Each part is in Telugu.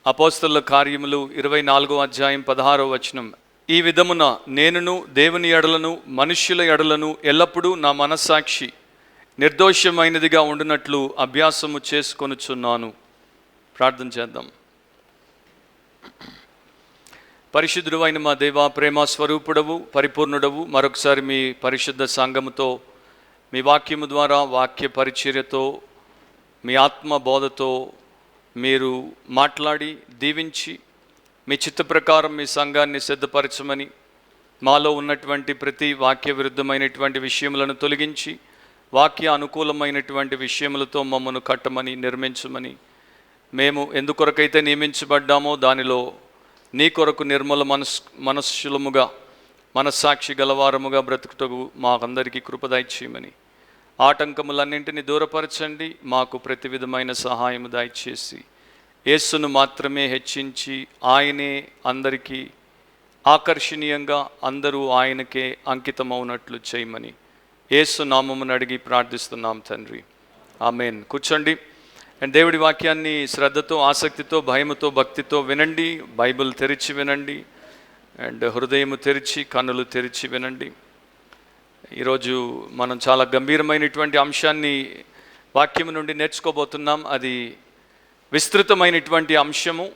అపోస్తలుల కార్యములు 24వ అధ్యాయం 16వ వచనం. ఈ విధమున నేనును దేవుని ఎడలను మనుష్యుల ఎడలను ఎల్లప్పుడూ నా మనస్సాక్షి నిర్దోషమైనదిగా ఉండునట్లు అభ్యాసము చేసుకొనుచున్నాను. ప్రార్థన చేద్దాం. పరిశుద్ధుడు అయిన మా దేవా, ప్రేమ స్వరూపుడవు, పరిపూర్ణుడవు, మరొకసారి మీ పరిశుద్ధ సంఘముతో, మీ వాక్యము ద్వారా, వాక్య పరిచర్యతో, మీ ఆత్మ బోధతో మీరు మాట్లాడి దీవించి మీ చిత్త ప్రకారం మీ సంఘాన్ని సిద్ధపరచమని, మాలో ఉన్నటువంటి ప్రతి వాక్య విరుద్ధమైనటువంటి విషయములను తొలగించి వాక్య అనుకూలమైనటువంటి విషయములతో మమ్మను కట్టమని, నిర్మించమని, మేము ఎందుకొరకైతే నియమించబడ్డామో దానిలో నీ కొరకు నిర్మల మనస్సులముగా మనస్సాక్షి గలవారముగా బ్రతుకుటకు మాకందరికీ కృప దయచేయమని, ఆటంకములన్నింటినీ దూరపరచండి, మాకు ప్రతి విధమైన సహాయము దయచేసి యేసును మాత్రమే హెచ్చించి ఆయనే అందరికీ ఆకర్షణీయంగా అందరూ ఆయనకే అంకితమవునట్లు చేయమని యేసు నామమును అడిగి ప్రార్థిస్తున్నాం తండ్రి, ఆమేన్. కూర్చోండి. అండ్ దేవుడి వాక్యాన్ని శ్రద్ధతో, ఆసక్తితో, భయముతో, భక్తితో వినండి. బైబిల్ తెరిచి వినండి. అండ్ హృదయము తెరిచి, కన్నులు తెరిచి వినండి. ఈరోజు మనం చాలా గంభీరమైనటువంటి అంశాన్ని వాక్యము నుండి నేర్చుకోబోతున్నాం. అది విస్తృతమైనటువంటి అంశము.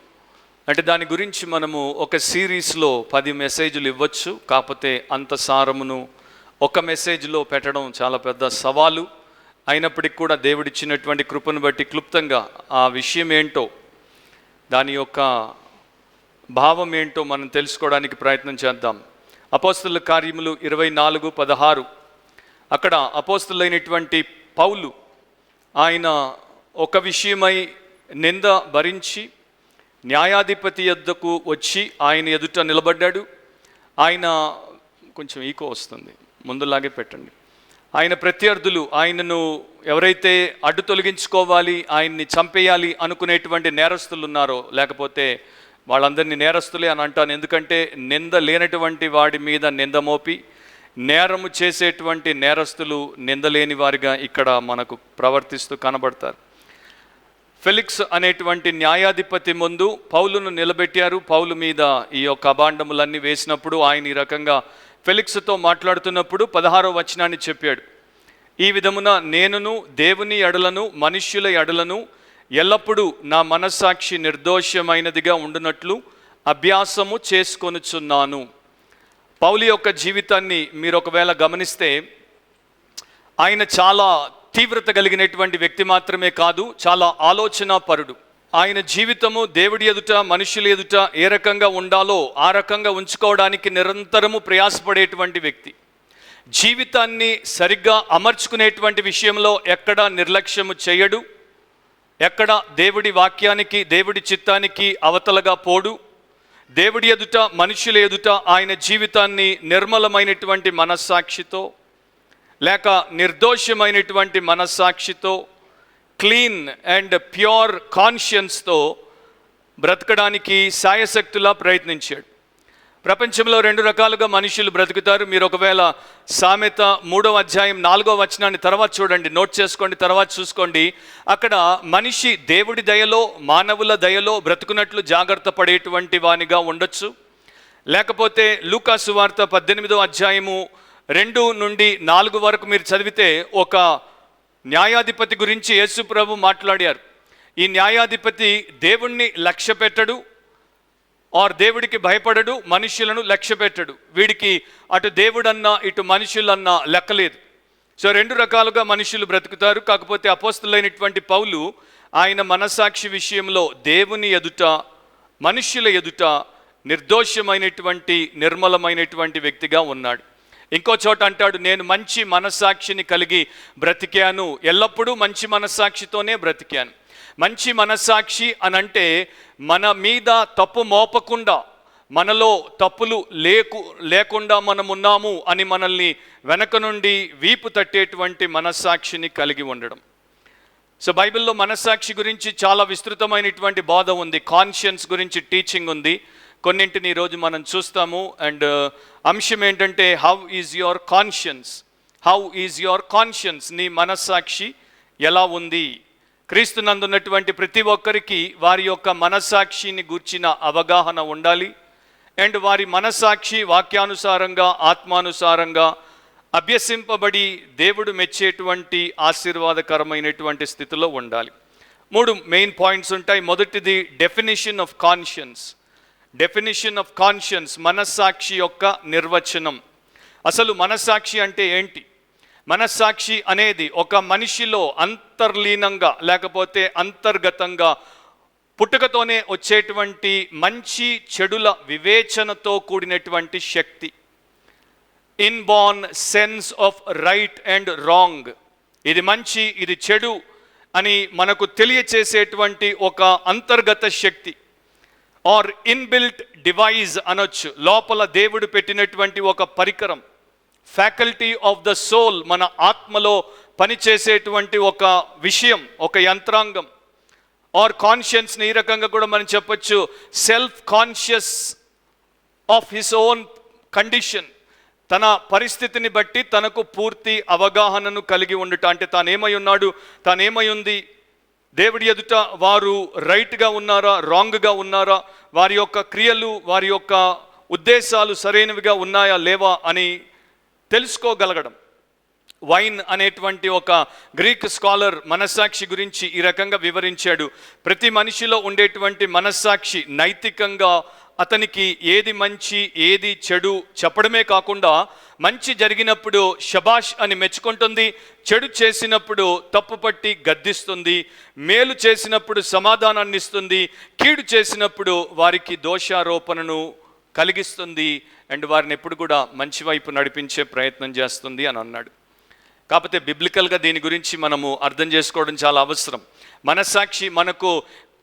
అంటే దాని గురించి మనము ఒక సిరీస్లో 10 మెసేజ్లు ఇవ్వచ్చు. కాకపోతే అంత సారమును ఒక మెసేజ్లో పెట్టడం చాలా పెద్ద సవాలు. అయినప్పటికీ కూడా దేవుడిచ్చినటువంటి కృపను బట్టి క్లుప్తంగా ఆ విషయం ఏంటో, దాని యొక్క భావం ఏంటో మనం తెలుసుకోవడానికి ప్రయత్నం చేద్దాం. అపోస్తలుల కార్యములు 24:16. అక్కడ అపోస్తలులైనటువంటి పౌలు ఆయన ఒక విషయమై నింద భరించి న్యాయాధిపతి యొద్దకు వచ్చి ఆయన ఎదుట నిలబడ్డాడు. ఆయన కొంచెం ఈకో వస్తుంది, ముందులాగే పెట్టండి. ఆయన ప్రత్యర్థులు ఆయనను ఎవరైతే అడ్డు తొలగించుకోవాలి, ఆయన్ని చంపేయాలి అనుకునేటువంటి నేరస్తులు ఉన్నారో, లేకపోతే వాళ్ళందరినీ నేరస్తులే అని అంటాను, ఎందుకంటే నింద లేనటువంటి వాడి మీద నింద మోపి నేరము చేసేటువంటి నేరస్తులు నిందలేని వారిగా ఇక్కడ మనకు ప్రవర్తిస్తూ కనబడతారు. ఫెలిక్స్ అనేటువంటి న్యాయాధిపతి ముందు పౌలును నిలబెట్టారు. పౌలు మీద ఈ యొక్క అభాండములన్నీ వేసినప్పుడు ఆయన ఈ రకంగా ఫెలిక్స్తో మాట్లాడుతున్నప్పుడు 16వ వచనాన్ని చెప్పాడు. ఈ విధమున నేనును దేవుని ఎడలను మనుష్యుల ఎడలను ఎల్లప్పుడూ నా మనస్సాక్షి నిర్దోషమైనదిగా ఉండునట్లు అభ్యాసము చేసుకొనుచున్నాను. పౌలు యొక్క జీవితాన్ని మీరు ఒకవేళ గమనిస్తే ఆయన చాలా తీవ్రత కలిగినటువంటి వ్యక్తి మాత్రమే కాదు, చాలా ఆలోచన పరుడు. ఆయన జీవితము దేవుడి ఎదుట, మనుషుల ఎదుట ఏ రకంగా ఉండాలో ఆ రకంగా ఉంచుకోవడానికి నిరంతరము ప్రయాసపడేటువంటి వ్యక్తి. జీవితాన్ని సరిగ్గా అమర్చుకునేటువంటి విషయంలో ఎక్కడా నిర్లక్ష్యము చేయడు, ఎక్కడ దేవుడి వాక్యానికి, దేవుడి చిత్తానికి అవతలగా పోడు. దేవుడి ఎదుట, మనుషుల ఎదుట ఆయన జీవితాన్ని నిర్మలమైనటువంటి మనస్సాక్షితో, లేక నిర్దోషమైనటువంటి మనస్సాక్షితో, క్లీన్ అండ్ ప్యూర్ కాన్షియన్స్తో బ్రతకడానికి శాయశక్తులా ప్రయత్నించాడు. ప్రపంచంలో 2 రకాలుగా మనుషులు బ్రతుకుతారు. మీరు ఒకవేళ సామెత 3వ అధ్యాయం 4వ వచనాన్ని తర్వాత చూడండి, నోట్ చేసుకోండి, తర్వాత చూసుకోండి. అక్కడ మనిషి దేవుడి దయలో, మానవుల దయలో బ్రతుకున్నట్లు జాగ్రత్త పడేటువంటి వానిగా ఉండొచ్చు. లేకపోతే లూకా సువార్త 18వ అధ్యాయము 2 నుండి 4 వరకు మీరు చదివితే ఒక న్యాయాధిపతి గురించి యేసు ప్రభు మాట్లాడారు. ఈ న్యాయాధిపతి దేవుణ్ణి లక్ష్య పెట్టడు, ఆర్ దేవుడికి భయపడడు, మనుషులను లక్ష్య పెట్టడు. వీడికి అటు దేవుడన్నా ఇటు మనుషులన్నా లెక్కలేదు. సో 2 రకాలుగా మనుషులు బ్రతుకుతారు. కాకపోతే అపోస్తలులైనటువంటి పౌలు ఆయన మనస్సాక్షి విషయంలో దేవుని ఎదుట, మనుష్యుల ఎదుట నిర్దోషమైనటువంటి, నిర్మలమైనటువంటి వ్యక్తిగా ఉన్నాడు. ఇంకో చోట అంటాడు, నేను మంచి మనస్సాక్షిని కలిగి బ్రతికాను, ఎల్లప్పుడూ మంచి మనస్సాక్షితోనే బ్రతికాను. మంచి మనస్సాక్షి అనంటే మన మీద తప్పు మోపకుండా, మనలో తప్పులు లేకుండా మనం ఉన్నాము అని మనల్ని వెనక నుండి వీపు తట్టేటువంటి మనస్సాక్షిని కలిగి ఉండడం. సో బైబిల్లో మనస్సాక్షి గురించి చాలా విస్తృతమైనటువంటి బోధ ఉంది. కాన్షియన్స్ గురించి టీచింగ్ ఉంది. కొన్నింటిని ఈరోజు మనం చూస్తాము. అండ్ అంశం ఏంటంటే హౌ ఈజ్ యువర్ కాన్షియన్స్, నీ మనస్సాక్షి ఎలా ఉంది క్రీస్తునందున్నటువంటి ప్రతి ఒక్కరికి వారి యొక్క మనస్సాక్షిని గూర్చిన అవగాహన ఉండాలి. అండ్ వారి మనస్సాక్షి వాక్యానుసారంగా ఆత్మానుసారంగా అభ్యసింపబడి దేవుడు మెచ్చేటువంటి ఆశీర్వాదకరమైనటువంటి స్థితిలో ఉండాలి. 3 మెయిన్ పాయింట్స్ ఉంటాయి. మొదటిది definition of conscience. Definition of conscience, మనస్సాక్షి యొక్క నిర్వచనం. అసలు మనస్సాక్షి అంటే ఏంటి? మనస్సాక్షి అనేది ఒక మనిషిలో అంతర్లీనంగా లేకపోతే అంతర్గతంగా పుట్టుకతోనే వచ్చేటువంటి మంచి చెడుల వివేచనతో కూడినటువంటి శక్తి. Inborn sense of right and wrong. ఇది మంచి, ఇది చెడు అని మనకు తెలియచేసేటువంటి ఒక అంతర్గత శక్తి. ఆర్ ఇన్బిల్ట్ డివైజ్ అనొచ్చు. లోపల దేవుడు పెట్టినటువంటి ఒక పరికరం, ఫ్యాకల్టీ ఆఫ్ ద సోల్, మన ఆత్మలో పనిచేసేటువంటి ఒక విషయం, ఒక యంత్రాంగం. ఆర్ కాన్షియన్స్ని ఈ రకంగా కూడా మనం చెప్పొచ్చు, self conscious of his own condition. తన పరిస్థితిని బట్టి తనకు పూర్తి అవగాహనను కలిగి ఉండుట. అంటే తానేమై ఉన్నాడు, తానేమై ఉంది, దేవుడి ఎదుట వారు రైట్గా ఉన్నారా, రాంగ్గా ఉన్నారా, వారి యొక్క క్రియలు, వారి యొక్క ఉద్దేశాలు సరైనవిగా ఉన్నాయా లేవా అని తెలుసుకోగలగడం. వైన్ అనేటువంటి ఒక గ్రీక్ స్కాలర్ మనస్సాక్షి గురించి ఈ రకంగా వివరించాడు. ప్రతి మనిషిలో ఉండేటువంటి మనస్సాక్షి నైతికంగా అతనికి ఏది మంచి ఏది చెడు చెప్పడమే కాకుండా, మంచి జరిగినప్పుడు షబాష్ అని మెచ్చుకుంటుంది, చెడు చేసినప్పుడు తప్పుపట్టి గద్దిస్తుంది, మేలు చేసినప్పుడు సమాధానాన్ని ఇస్తుంది, కీడు చేసినప్పుడు వారికి దోషారోపణను కలిగిస్తుంది అండ్ వారిని ఎప్పుడు కూడా మంచి వైపు నడిపించే ప్రయత్నం చేస్తుంది అని అన్నాడు. కాకపోతే బిబ్లికల్గా దీని గురించి మనము అర్థం చేసుకోవడం చాలా అవసరం. మనస్సాక్షి మనకు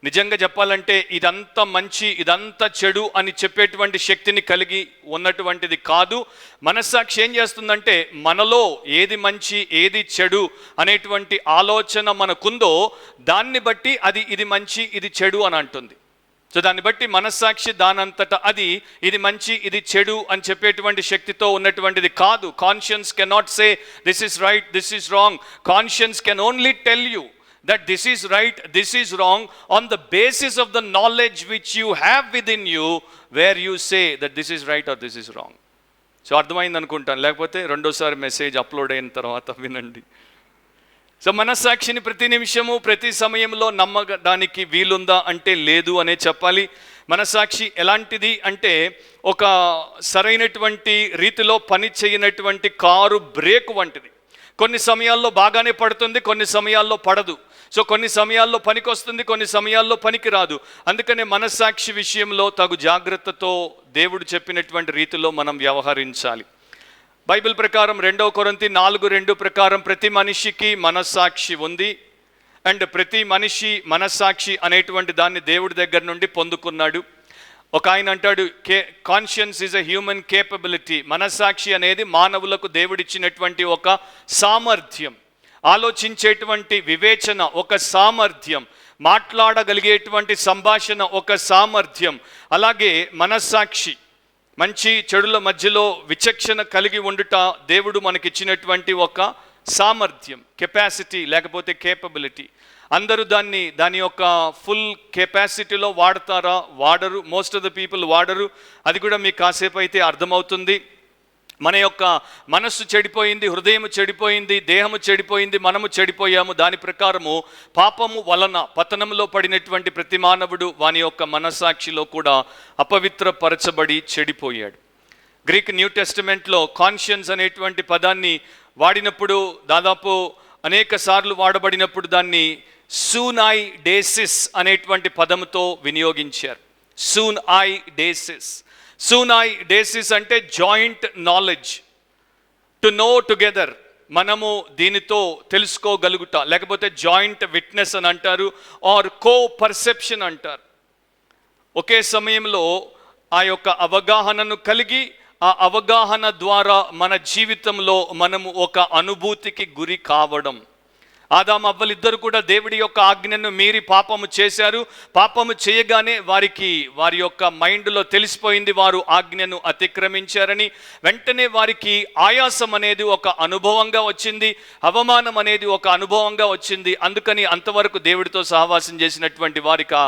నిజంగా చెప్పాలంటే ఇదంతా మంచి ఇదంతా చెడు అని చెప్పేటువంటి శక్తిని కలిగి ఉన్నటువంటిది కాదు. మనస్సాక్షి ఏం చేస్తుందంటే మనలో ఏది మంచి ఏది చెడు అనేటువంటి ఆలోచన మనకుందో దాన్ని బట్టి అది ఇది మంచి ఇది చెడు అని అంటుంది. సో దాన్ని బట్టి మనస్సాక్షి దానంతటా అది ఇది మంచి ఇది చెడు అని చెప్పేటువంటి శక్తితో ఉన్నటువంటిది కాదు. Conscience cannot say this is right this is wrong. Conscience can only tell you that this is right, this is wrong on the basis of the knowledge which you have within you, where you say that this is right or this is wrong. So అర్థమైంది అనుకుంటాను, లేకపోతే రెండోసారి మెసేజ్ అప్లోడ్ అయిన తర్వాత వినండి. సో మనస్సాక్షిని ప్రతి నిమిషము ప్రతి సమయంలో నమ్మడానికి వీలుందా అంటే లేదు అనే చెప్పాలి. మనస్సాక్షి ఎలాంటిది అంటే ఒక సరైనటువంటి రీతిలో పని చేయనటువంటి కారు బ్రేక్ వంటిది. కొన్ని సమయాల్లో బాగానే పడుతుంది, కొన్ని సమయాల్లో పడదు. సో కొన్ని సమయాల్లో పనికి వస్తుంది, కొన్ని సమయాల్లో పనికి రాదు. అందుకనే మనస్సాక్షి విషయంలో తగు జాగ్రత్తతో దేవుడు చెప్పినటువంటి రీతిలో మనం వ్యవహరించాలి. బైబిల్ ప్రకారం 2 కొరింథీ 4:2 ప్రకారం ప్రతి మనిషికి మనస్సాక్షి ఉంది అండ్ ప్రతి మనిషి మనస్సాక్షి అనేటువంటి దాన్ని దేవుడి దగ్గర నుండి పొందుకున్నాడు. ఒక ఆయన అంటాడు, conscience is a human capability. మనస్సాక్షి అనేది మానవులకు దేవుడిచ్చినటువంటి ఒక సామర్థ్యం, ఆలోచించేటువంటి వివేచన ఒక సామర్థ్యం, మాట్లాడగలిగేటువంటి సంభాషణ ఒక సామర్థ్యం. అలాగే మనస్సాక్షి మంచి చెడుల మధ్యలో విచక్షణ కలిగి ఉండుట దేవుడు మనకిచ్చినటువంటి ఒక సామర్థ్యం, కెపాసిటీ లేకపోతే కేపబిలిటీ. అందరూ దాని యొక్క ఫుల్ కెపాసిటీలో వాడతారా? వాడరు. మోస్ట్ ఆఫ్ ద పీపుల్ వాడరు. అది కూడా మీకు కాసేపు అయితే అర్థమవుతుంది. మన యొక్క మనస్సు చెడిపోయింది, హృదయం చెడిపోయింది, దేహము చెడిపోయింది, మనము చెడిపోయాము. దాని ప్రకారము పాపము వలన పతనంలో పడినటువంటి ప్రతి మానవుడు వాని యొక్క మనస్సాక్షిలో కూడా అపవిత్రపరచబడి చెడిపోయాడు. గ్రీక్ న్యూ టెస్టమెంట్లో కాన్షియన్స్ అనేటువంటి పదాన్ని వాడినప్పుడు దాదాపు అనేక సార్లు వాడబడినప్పుడు దాన్ని సూనాయ్ డేసిస్ అనేటువంటి పదముతో వినియోగించారు. సూనాయ్ డేసిస్. సూనాయ్ డేసిస్ అంటే joint knowledge, to know together. మనము దీనితో తెలుసుకోగలుగుట, లేకపోతే జాయింట్ విట్నెస్ అని అంటారు, ఆర్ కో పర్సెప్షన్ అంటారు. ఒకే సమయంలో ఆ యొక్క అవగాహనను కలిగి ఆ అవగాహన ద్వారా మన జీవితంలో మనము ఒక అనుభూతికి గురి కావడం. ఆదాము అవ్వలిద్దరు కూడా దేవుడి యొక్క ఆజ్ఞను మీరి పాపము చేశారు. పాపము చేయగానే వారి యొక్క మైండ్లో తెలిసిపోయింది వారు ఆజ్ఞను అతిక్రమించారని. వెంటనే వారికి ఆయాసం అనేది ఒక అనుభవంగా వచ్చింది, అవమానం అనేది ఒక అనుభవంగా వచ్చింది. అందుకని అంతవరకు దేవుడితో సహవాసం చేసినటువంటి వారికి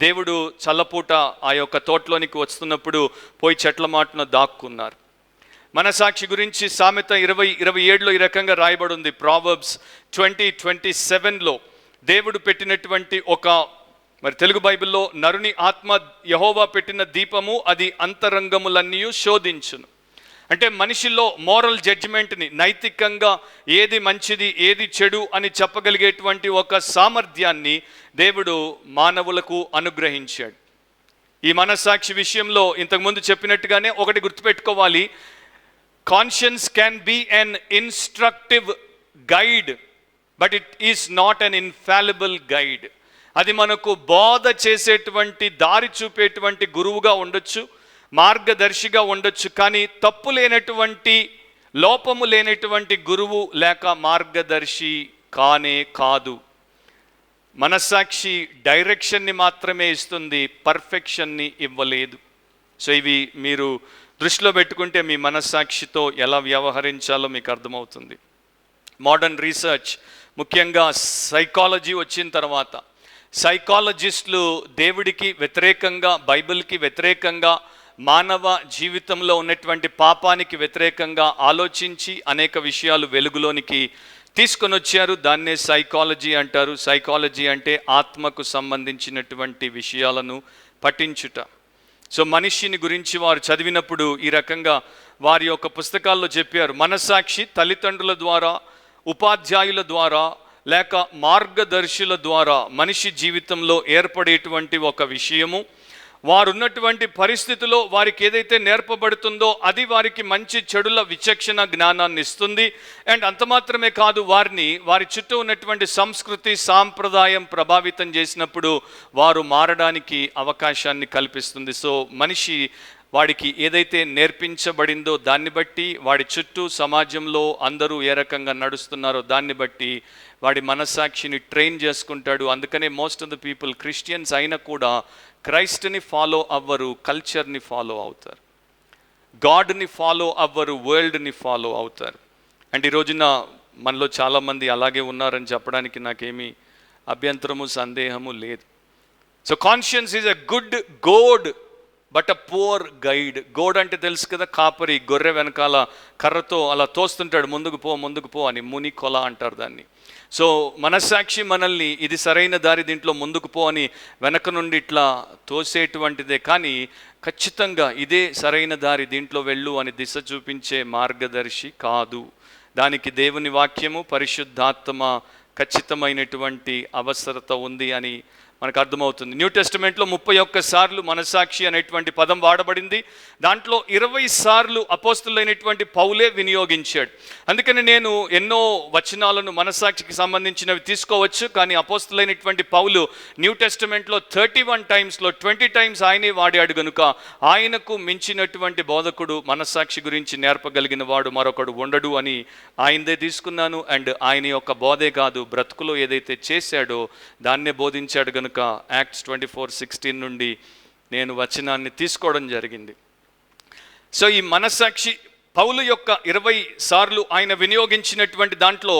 దేవుడు చల్లపూట ఆ యొక్క తోటలోనికి వస్తున్నప్పుడు పోయి చెట్ల మాటున దాక్కున్నారు. మనసాక్షి గురించి సామెత 20:27 ఈ రకంగా రాయబడి ఉంది. ప్రావర్బ్స్ 20:27 దేవుడు పెట్టినటువంటి మరి తెలుగు బైబిల్లో నరుని ఆత్మ యెహోవా పెట్టిన దీపము, అది అంతరంగములన్నీ శోధించును. అంటే మనిషిలో మోరల్ జడ్జిమెంట్ని, నైతికంగా ఏది మంచిది ఏది చెడు అని చెప్పగలిగేటువంటి ఒక సామర్థ్యాన్ని దేవుడు మానవులకు అనుగ్రహించాడు. ఈ మనస్సాక్షి విషయంలో ఇంతకుముందు చెప్పినట్టుగానే ఒకటి గుర్తుపెట్టుకోవాలి, conscience can be an instructive guide, but it is not an infallible guide. అది మనకు బోధ చేసేటువంటి, దారి చూపేటువంటి గురువుగా ఉండొచ్చు, మార్గదర్శిగా ఉండొచ్చు. కానీ తప్పు లేనటువంటి, లోపము లేనటువంటి గురువు లేక మార్గదర్శి కానే కాదు. మనస్సాక్షి డైరెక్షన్ని మాత్రమే ఇస్తుంది, పర్ఫెక్షన్ని ఇవ్వలేదు. సో ఇవి మీరు దృష్టిలో పెట్టుకుంటే మీ మనస్సాక్షితో ఎలా వ్యవహరించాలో మీకు అర్థమవుతుంది. మోడర్న్ రీసెర్చ్, ముఖ్యంగా సైకాలజీ వచ్చిన తర్వాత సైకాలజిస్టులు దేవుడికి వ్యతిరేకంగా, బైబిల్కి వ్యతిరేకంగా, మానవ జీవితంలో ఉన్నటువంటి పాపానికి వ్యతిరేకంగా ఆలోచించి అనేక విషయాలు వెలుగులోనికి తీసుకొని వచ్చారు. దాన్నే సైకాలజీ అంటారు. సైకాలజీ అంటే ఆత్మకు సంబంధించినటువంటి విషయాలను పఠించుట. సో మనిషిని గురించి వారు చదివినప్పుడు ఈ రకంగా వారి యొక్క పుస్తకాల్లో చెప్పారు, మనస్సాక్షి తల్లిదండ్రుల ద్వారా, ఉపాధ్యాయుల ద్వారా లేక మార్గదర్శుల ద్వారా మనిషి జీవితంలో ఏర్పడేటువంటి ఒక విషయము. వారున్నటువంటి పరిస్థితిలో వారికి ఏదైతే నేర్పబడుతుందో అది వారికి మంచి చెడుల విచక్షణ జ్ఞానాన్ని ఇస్తుంది. అండ్ అంత మాత్రమే కాదు, వారి చుట్టూ ఉన్నటువంటి సంస్కృతి సాంప్రదాయం ప్రభావితం చేసినప్పుడు వారు మారడానికి అవకాశాన్ని కల్పిస్తుంది. సో మనిషి వాడికి ఏదైతే నేర్పించబడిందో దాన్ని బట్టి, వాడి చుట్టూ సమాజంలో అందరూ ఏ రకంగా నడుస్తున్నారో దాన్ని బట్టి వాడి మనస్సాక్షిని ట్రైన్ చేసుకుంటాడు. అందుకనే most of the people Christians అయినా కూడా క్రైస్ట్ని ఫాలో అవ్వరు, కల్చర్ని ఫాలో అవుతారు. గాడ్ని ఫాలో అవ్వరు, వరల్డ్ని ఫాలో అవుతారు. అండ్ ఈ రోజున మనలో చాలామంది అలాగే ఉన్నారని చెప్పడానికి నాకేమీ అభ్యంతరము, సందేహము లేదు. So conscience is a good goad but a poor guide. Goad అంటే తెలుసు కదా, కాపరి గొర్రె వెనకాల కర్రతో అలా తోస్తుంటాడు, ముందుకు పో అని. ముని కొల అంటారు దాన్ని. సో మనస్సాక్షి మనల్ని ఇది సరైన దారి, దీంట్లో ముందుకు పో అని వెనక నుండి ఇట్లా తోసేటువంటిదే, కానీ ఖచ్చితంగా ఇదే సరైన దారి, దీంట్లో వెళ్ళు అని దిశ చూపించే మార్గదర్శి కాదు. దానికి దేవుని వాక్యము, పరిశుద్ధాత్మ ఖచ్చితమైనటువంటి అవసరత ఉంది అని మనకు అర్థమవుతుంది. న్యూ టెస్టిమెంట్లో 31 సార్లు మనస్సాక్షి అనేటువంటి పదం వాడబడింది. దాంట్లో 20 సార్లు అపోస్తులైనటువంటి పౌలే వినియోగించాడు. అందుకని నేను ఎన్నో వచనాలను మనస్సాక్షికి సంబంధించినవి తీసుకోవచ్చు, కానీ అపోస్తులైనటువంటి పౌలు న్యూ టెస్టిమెంట్లో 31 టైమ్స్లో 20 టైమ్స్ ఆయనే వాడాడు. గనుక ఆయనకు మించినటువంటి బోధకుడు, మనస్సాక్షి గురించి నేర్పగలిగిన వాడు మరొకడు ఉండడు అని ఆయనదే తీసుకున్నాను. అండ్ ఆయన యొక్క బోధే కాదు, బ్రతుకులో ఏదైతే చేశాడో దాన్నే బోధించాడు. కనుక యాక్ట్స్ 24:16 నుండి నేను వచనాన్ని తీసుకోవడం జరిగింది. సో ఈ మనస్సాక్షి పౌలు యొక్క 20 సార్లు ఆయన వినియోగించినటువంటి దాంట్లో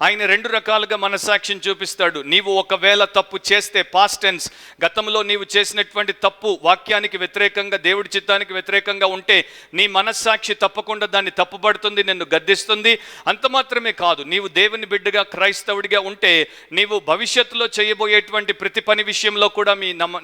ఆయన 2 రకాలుగా మనస్సాక్షిని చూపిస్తాడు. నీవు ఒకవేళ తప్పు చేస్తే, పాస్ట్ టెన్స్, గతంలో నీవు చేసినటువంటి తప్పు వాక్యానికి వ్యతిరేకంగా, దేవుడి చిత్తానికి వ్యతిరేకంగా ఉంటే నీ మనస్సాక్షి తప్పకుండా దాన్ని తప్పుపడుతుంది, నిన్ను గద్దిస్తుంది. అంత మాత్రమే కాదు, నీవు దేవుని బిడ్డగా, క్రైస్తవుడిగా ఉంటే నీవు భవిష్యత్తులో చేయబోయేటువంటి ప్రతి పని విషయంలో కూడా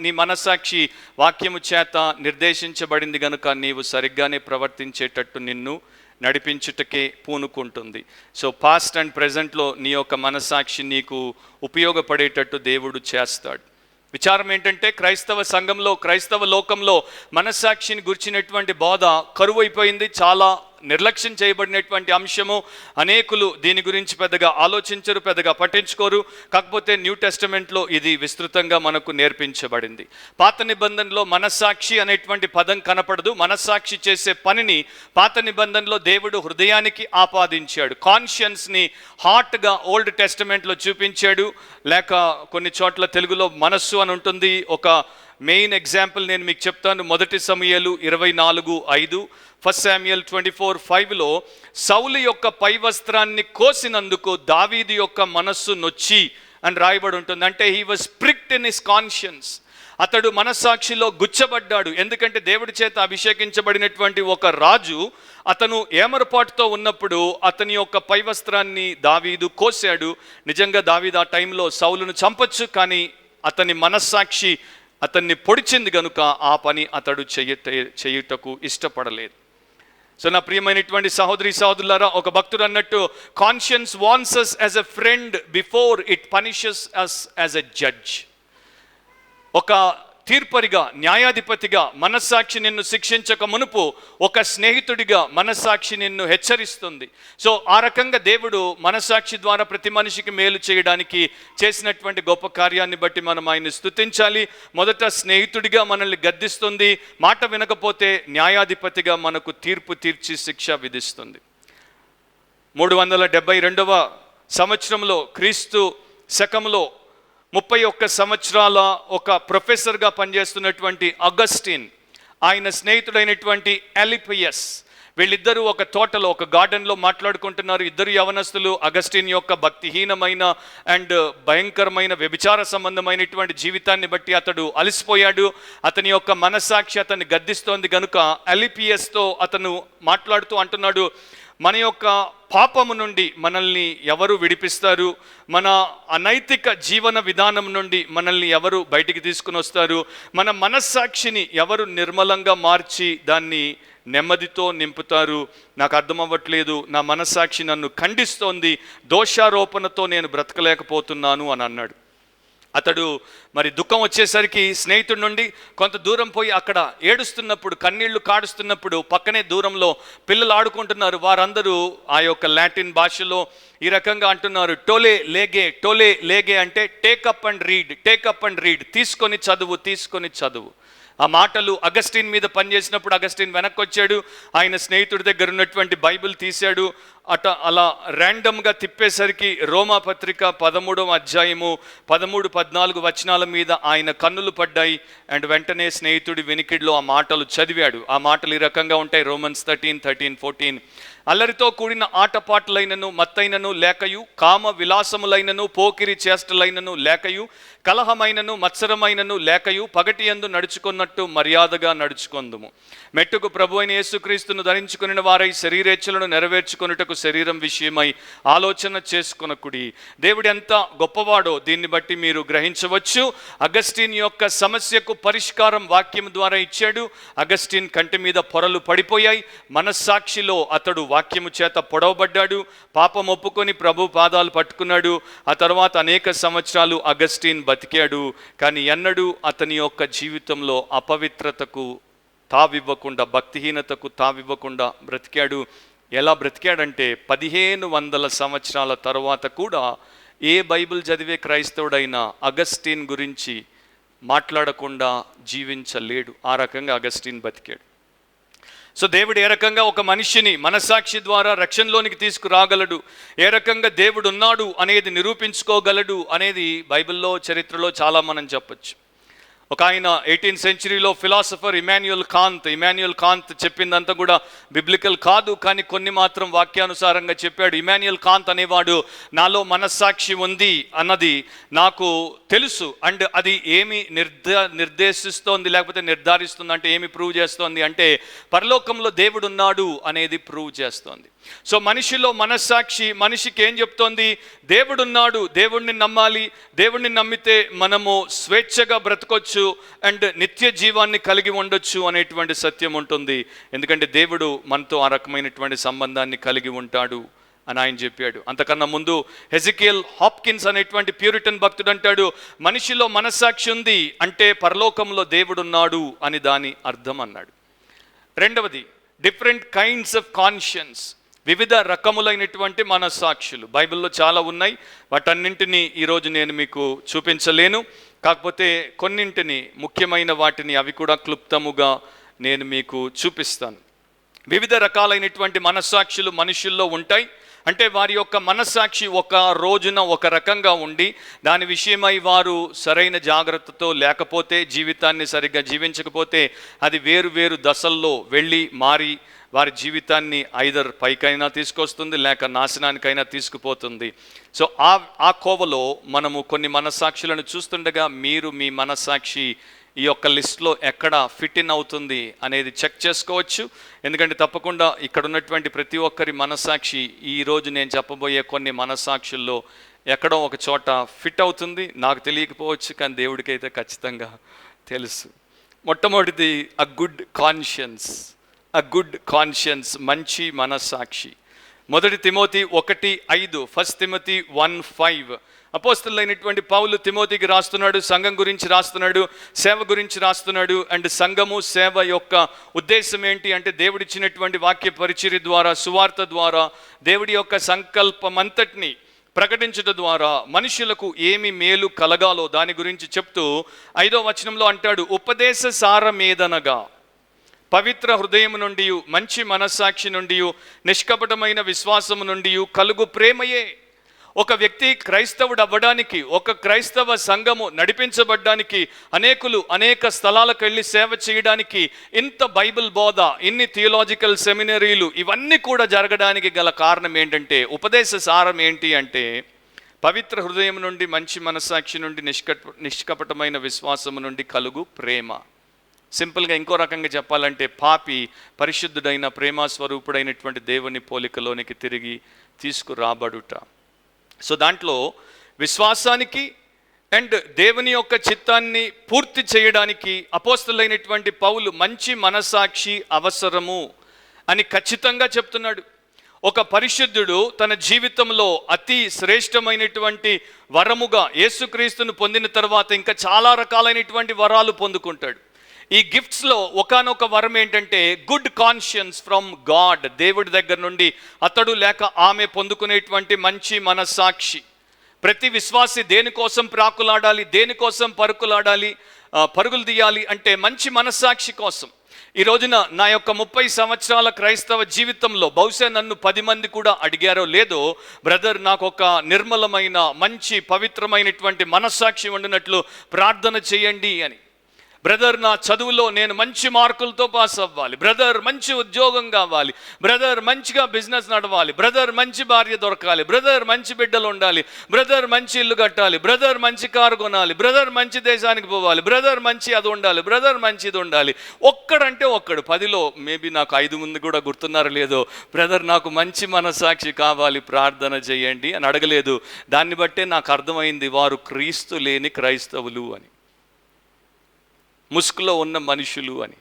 నీ మనస్సాక్షి వాక్యము చేత నిర్దేశించబడింది. కనుక నీవు సరిగ్గానే ప్రవర్తించేటట్టు నిన్ను నడిపించుటకే పూనుకుంటుంది. సో పాస్ట్ అండ్ ప్రెజెంట్లో నీ యొక్క మనస్సాక్షి నీకు ఉపయోగపడేటట్టు దేవుడు చేస్తాడు. విచారం ఏంటంటే క్రైస్తవ సంఘంలో, క్రైస్తవ లోకంలో మనస్సాక్షిని గుర్చినటువంటి బోధ కరువైపోయింది, చాలా నిర్లక్ష్యం చేయబడినటువంటి అంశము. అనేకులు దీని గురించి పెద్దగా ఆలోచించరు, పెద్దగా పట్టించుకోరు. కాకపోతే న్యూ టెస్టమెంట్లో ఇది విస్తృతంగా మనకు నేర్పించబడింది. పాత నిబంధనలో మనస్సాక్షి అనేటువంటి పదం కనపడదు. మనస్సాక్షి చేసే పనిని పాత నిబంధనలో దేవుడు హృదయానికి ఆపాదించాడు. కాన్షియన్స్ని హార్ట్గా ఓల్డ్ టెస్టమెంట్లో చూపించాడు. లేక కొన్ని చోట్ల తెలుగులో మనస్సు అని ఉంటుంది. ఒక మెయిన్ ఎగ్జాంపుల్ నేను మీకు చెప్తాను. 1 సమూయేలు 24:5, 1 శామ్యూయల్ 24:5లో సౌలు యొక్క పై వస్త్రాన్ని కోసినందుకు దావీదు యొక్క మనస్సు నొచ్చి అని రాయబడి ఉంటుంది. అంటే he was pricked in his conscience. అతడు మనస్సాక్షిలో గుచ్చబడ్డాడు. ఎందుకంటే దేవుడి చేత అభిషేకించబడినటువంటి ఒక రాజు అతను ఏమరపాటుతో ఉన్నప్పుడు అతని యొక్క పై వస్త్రాన్ని దావీదు కోసాడు. నిజంగా దావీదు ఆ టైంలో సౌలును చంపొచ్చు, కానీ అతని మనస్సాక్షి అతన్ని పొడిచింది గనుక ఆ పని అతడు చేయుటకు ఇష్టపడలేదు. సో నా ప్రియమైనటువంటి సహోదరి సహోదరులారా, ఒక భక్తుడు అన్నట్టు, conscience wants us as a friend before it punishes us as a judge. ఒక తీర్పరిగా, న్యాయాధిపతిగా మనస్సాక్షి నిన్ను శిక్షించక మునుపు ఒక స్నేహితుడిగా మనస్సాక్షి నిన్ను హెచ్చరిస్తుంది. సో ఆ రకంగా దేవుడు మనస్సాక్షి ద్వారా ప్రతి మనిషికి మేలు చేయడానికి చేసినటువంటి గొప్ప కార్యాన్ని బట్టి మనం ఆయన్ని స్తుతించాలి. మొదట స్నేహితుడిగా మనల్ని గద్దిస్తుంది, మాట వినకపోతే న్యాయాధిపతిగా మనకు తీర్పు తీర్చి శిక్ష విధిస్తుంది. 372వ సంవత్సరంలో క్రీస్తు శకంలో 31 సంవత్సరాల ఒక ప్రొఫెసర్గా పనిచేస్తున్నటువంటి అగస్టిన్, ఆయన స్నేహితుడైనటువంటి ఎలిపియస్, వీళ్ళిద్దరూ ఒక తోటలో, ఒక గార్డెన్లో మాట్లాడుకుంటున్నారు. ఇద్దరు యవనస్తులు. అగస్టిన్ యొక్క భక్తిహీనమైన అండ్ భయంకరమైన వ్యభిచార సంబంధమైనటువంటి జీవితాన్ని బట్టి అతడు అలసిపోయాడు. అతని యొక్క మనస్సాక్షి అతన్ని గద్దిస్తోంది గనుక ఎలిపియస్తో అతను మాట్లాడుతూ అంటున్నాడు, మన యొక్క పాపము నుండి మనల్ని ఎవరు విడిపిస్తారు? మన అనైతిక జీవన విధానం నుండి మనల్ని ఎవరు బయటికి తీసుకుని వస్తారు? మన మనస్సాక్షిని ఎవరు నిర్మలంగా మార్చి దాన్ని నెమ్మదితో నింపుతారు? నాకు అర్థం అవ్వట్లేదు. నా మనస్సాక్షి నన్ను ఖండిస్తోంది, దోషారోపణతో నేను బ్రతకలేకపోతున్నాను అని అన్నాడు. అతడు మరి దుఃఖం వచ్చేసరికి స్నేహితుడి నుండి కొంత దూరం పోయి అక్కడ ఏడుస్తున్నప్పుడు, కన్నీళ్లు కాడుస్తున్నప్పుడు పక్కనే దూరంలో పిల్లలు ఆడుకుంటున్నారు. వారందరూ ఆ యొక్క లాటిన్ భాషలో ఈ రకంగా అంటున్నారు, టోలే లేగే అంటే టేకప్ అండ్ రీడ్, తీసుకొని చదువు. ఆ మాటలు అగస్టిన్ మీద పనిచేసినప్పుడు అగస్టిన్ వెనక్కి వచ్చాడు. ఆయన స్నేహితుడి దగ్గర ఉన్నటువంటి బైబిల్ తీశాడు. అలా ర్యాండమ్గా తిప్పేసరికి రోమా పత్రిక 13వ అధ్యాయము 13-14 వచనాల మీద ఆయన కన్నులు పడ్డాయి. అండ్ వెంటనే స్నేహితుడి వెనికిడిలో ఆ మాటలు చదివాడు. ఆ మాటలు ఈ రకంగా ఉంటాయి. రోమన్స్ 13:14. అల్లరితో కూడిన ఆటపాటలైనను మత్తైనను లేకయు, కామ విలాసములైనను పోకిరి చేష్టలైనను లేకయు, కలహమైనను మత్సరమైనను లేకయు, పగటి యందు నడుచుకున్నట్టు మర్యాదగా నడుచుకొందుము. మెట్టుకు ప్రభు అయిన యేసుక్రీస్తును ధరించుకుని వారై శరీరేచ్ఛలను నెరవేర్చుకొనుటకు శరీరం విషయమై ఆలోచన చేసుకొనకుడి. దేవుడు ఎంత గొప్పవాడో దీన్ని బట్టి మీరు గ్రహించవచ్చు. అగస్టిన్ యొక్క సమస్యకు పరిష్కారం వాక్యం ద్వారా ఇచ్చాడు. అగస్టిన్ కంటి మీద పొరలు పడిపోయాయి. మనస్సాక్షిలో అతడు వాక్యము చేత పొడవబడ్డాడు. పాపం ఒప్పుకొని ప్రభు పాదాలు పట్టుకున్నాడు. ఆ తర్వాత అనేక సంవత్సరాలు అగస్టిన్ బతికాడు. కానీ ఎన్నడూ అతని యొక్క జీవితంలో అపవిత్రతకు తావివ్వకుండా, భక్తిహీనతకు తావివ్వకుండా బ్రతికాడు. ఎలా బ్రతికాడంటే 1500 సంవత్సరాల తర్వాత కూడా ఏ బైబిల్ చదివే క్రైస్తవుడైనా అగస్టిన్ గురించి మాట్లాడకుండా జీవించలేడు. ఆ రకంగా అగస్టిన్ బతికాడు. సో దేవుడు ఏ రకంగా ఒక మనిషిని మనస్సాక్షి ద్వారా రక్షణలోనికి తీసుకురాగలడు, ఏ రకంగా దేవుడు ఉన్నాడు అనేది నిరూపించుకోగలడు అనేది బైబిల్లో, చరిత్రలో చాలా మనం చెప్పచ్చు. ఒక ఆయన 18th సెంచరీలో ఫిలాసఫర్ ఇమాన్యుయల్ కాంత్ చెప్పిందంతా కూడా బిబ్లికల్ కాదు, కానీ కొన్ని మాత్రం వాక్యానుసారంగా చెప్పాడు. ఇమాన్యుయల్ కాంత్ అనేవాడు, నాలో మనస్సాక్షి ఉంది అన్నది నాకు తెలుసు. అండ్ అది ఏమి నిర్దేశిస్తోంది లేకపోతే నిర్ధారిస్తుంది అంటే ఏమి ప్రూవ్ చేస్తోంది అంటే పరలోకంలో దేవుడు ఉన్నాడు అనేది ప్రూవ్ చేస్తోంది. సో మనిషిలో మనస్సాక్షి మనిషికి ఏం చెప్తోంది? దేవుడున్నాడు, దేవుణ్ణి నమ్మాలి, దేవుణ్ణి నమ్మితే మనము స్వేచ్ఛగా బ్రతకొచ్చు అండ్ నిత్య జీవాన్ని కలిగి ఉండొచ్చు అనేటువంటి సత్యం ఉంటుంది. ఎందుకంటే దేవుడు మనతో ఆ రకమైనటువంటి సంబంధాన్ని కలిగి ఉంటాడు అని ఆయన చెప్పాడు. అంతకన్నా ముందు హెజికియల్ హాప్కిన్స్ అనేటువంటి ప్యూరిటన్ భక్తుడు అంటాడు, మనిషిలో మనస్సాక్షి ఉంది అంటే పరలోకంలో దేవుడున్నాడు అని దాని అర్థం అన్నాడు. రెండవది, డిఫరెంట్ కైండ్స్ ఆఫ్ కాన్షియన్స్, వివిధ రకములైనటువంటి మనస్సాక్షులు బైబిల్లో చాలా ఉన్నాయి. వాటన్నింటినీ ఈరోజు నేను మీకు చూపించలేను. కాకపోతే కొన్నింటిని, ముఖ్యమైన వాటిని, అవి కూడా క్లుప్తముగా నేను మీకు చూపిస్తాను. వివిధ రకాలైనటువంటి మనస్సాక్షులు మనుషుల్లో ఉంటాయి. అంటే వారి యొక్క మనస్సాక్షి ఒక రోజున ఒక రకంగా ఉండి దాని విషయమై వారు సరైన జాగ్రత్తతో లేకపోతే, జీవితాన్ని సరిగ్గా జీవించకపోతే అది వేరు వేరు దశల్లో వెళ్ళి మారి వారి జీవితాన్ని ఐదర్ పైకైనా తీసుకొస్తుంది, లేక నాశనానికైనా తీసుకుపోతుంది. సో ఆ కోవలో మనము కొన్ని మనస్సాక్షులను చూస్తుండగా మీరు మీ మనస్సాక్షి ఈ యొక్క లిస్ట్లో ఎక్కడ ఫిట్ ఇన్ అవుతుంది అనేది చెక్ చేసుకోవచ్చు. ఎందుకంటే తప్పకుండా ఇక్కడ ఉన్నటువంటి ప్రతి ఒక్కరి మనస్సాక్షి ఈరోజు నేను చెప్పబోయే కొన్ని మనస్సాక్షుల్లో ఎక్కడో ఒక చోట ఫిట్ అవుతుంది. నాకు తెలియకపోవచ్చు, కానీ దేవుడికి అయితే ఖచ్చితంగా తెలుసు. మొట్టమొదటిది అ గుడ్ కాన్షియన్స్, మంచి మనస్సాక్షి. 1 తిమోతి 1:5, 1 తిమోతి 1:5. అపోస్తలుడైనటువంటి పౌలు తిమోతికి రాస్తున్నాడు, సంఘం గురించి రాస్తున్నాడు, సేవ గురించి రాస్తున్నాడు. అండ్ సంఘము సేవ యొక్క ఉద్దేశం ఏంటి అంటే దేవుడిచ్చినటువంటి వాక్య పరిచర్య ద్వారా, సువార్త ద్వారా, దేవుడి యొక్క సంకల్పమంతటిని ప్రకటించడం ద్వారా మనుషులకు ఏమి మేలు కలగాలో దాని గురించి చెప్తూ 5వ వచనంలో అంటాడు, ఉపదేశ సారమేదనగా పవిత్ర హృదయం నుండి, మంచి మనస్సాక్షి నుండి, నిష్కపటమైన విశ్వాసము నుండి కలుగు ప్రేమయే. ఒక వ్యక్తి క్రైస్తవుడు అవ్వడానికి, ఒక క్రైస్తవ సంఘము నడిపించబడ్డానికి, అనేకులు అనేక స్థలాలకు వెళ్ళి సేవ చేయడానికి, ఇంత బైబిల్ బోధ, ఇన్ని థియోలాజికల్ సెమినరీలు, ఇవన్నీ కూడా జరగడానికి గల కారణం ఏంటంటే, ఉపదేశ సారం ఏంటి అంటే పవిత్ర హృదయం నుండి, మంచి మనస్సాక్షి నుండి, నిష్కపటమైన విశ్వాసము నుండి కలుగు ప్రేమ. సింపుల్గా ఇంకో రకంగా చెప్పాలంటే పాపి పరిశుద్ధుడైన ప్రేమస్వరూపుడైనటువంటి దేవుని పోలికలోనికి తిరిగి తీసుకురాబడుట. సో దాంట్లో విశ్వాసానికి అండ్ దేవుని యొక్క చిత్తాన్ని పూర్తి చేయడానికి అపోస్తలుడైనటువంటి పౌలు మంచి మనస్సాక్షి అవసరము అని ఖచ్చితంగా చెప్తున్నాడు. ఒక పరిశుద్ధుడు తన జీవితంలో అతి శ్రేష్టమైనటువంటి వరముగా యేసుక్రీస్తును పొందిన తర్వాత ఇంకా చాలా రకాలైనటువంటి వరాలు పొందుకుంటాడు. ఈ గిఫ్ట్స్లో ఒకానొక వరం ఏంటంటే గుడ్ కాన్షియన్స్ ఫ్రమ్ గాడ్, దేవుడి దగ్గర నుండి అతడు లేక ఆమె పొందుకునేటువంటి మంచి మనస్సాక్షి. ప్రతి విశ్వాసి దేనికోసం ప్రాకులాడాలి, దేనికోసం పరుగులు తీయాలి అంటే మంచి మనస్సాక్షి కోసం. ఈ రోజున నా యొక్క 30 సంవత్సరాల క్రైస్తవ జీవితంలో బహుశా నన్ను 10 మంది కూడా అడిగారో లేదో, బ్రదర్ నాకు ఒక నిర్మలమైన మంచి పవిత్రమైనటువంటి మనస్సాక్షి ఉండినట్లు ప్రార్థన చేయండి అని. బ్రదర్ నా చదువులో నేను మంచి మార్కులతో పాస్ అవ్వాలి, బ్రదర్ మంచి ఉద్యోగం కావాలి, బ్రదర్ మంచిగా బిజినెస్ నడవాలి, బ్రదర్ మంచి భార్య దొరకాలి, బ్రదర్ మంచి బిడ్డలు ఉండాలి, బ్రదర్ మంచి ఇల్లు కట్టాలి, బ్రదర్ మంచి కారు కొనాలి, బ్రదర్ మంచి దేశానికి పోవాలి, బ్రదర్ మంచి అది ఉండాలి, బ్రదర్ మంచి ఇది ఉండాలి. ఒక్కడంటే ఒక్కడు, 10లో మేబీ నాకు 5 మంది కూడా గుర్తున్నారో లేదో, బ్రదర్ నాకు మంచి మనస్సాక్షి కావాలి, ప్రార్థన చేయండి అని అడగలేదు. దాన్ని బట్టే నాకు అర్థమైంది వారు క్రీస్తు లేని క్రైస్తవులు అని, ముసుగులో ఉన్న మనుషులు అని.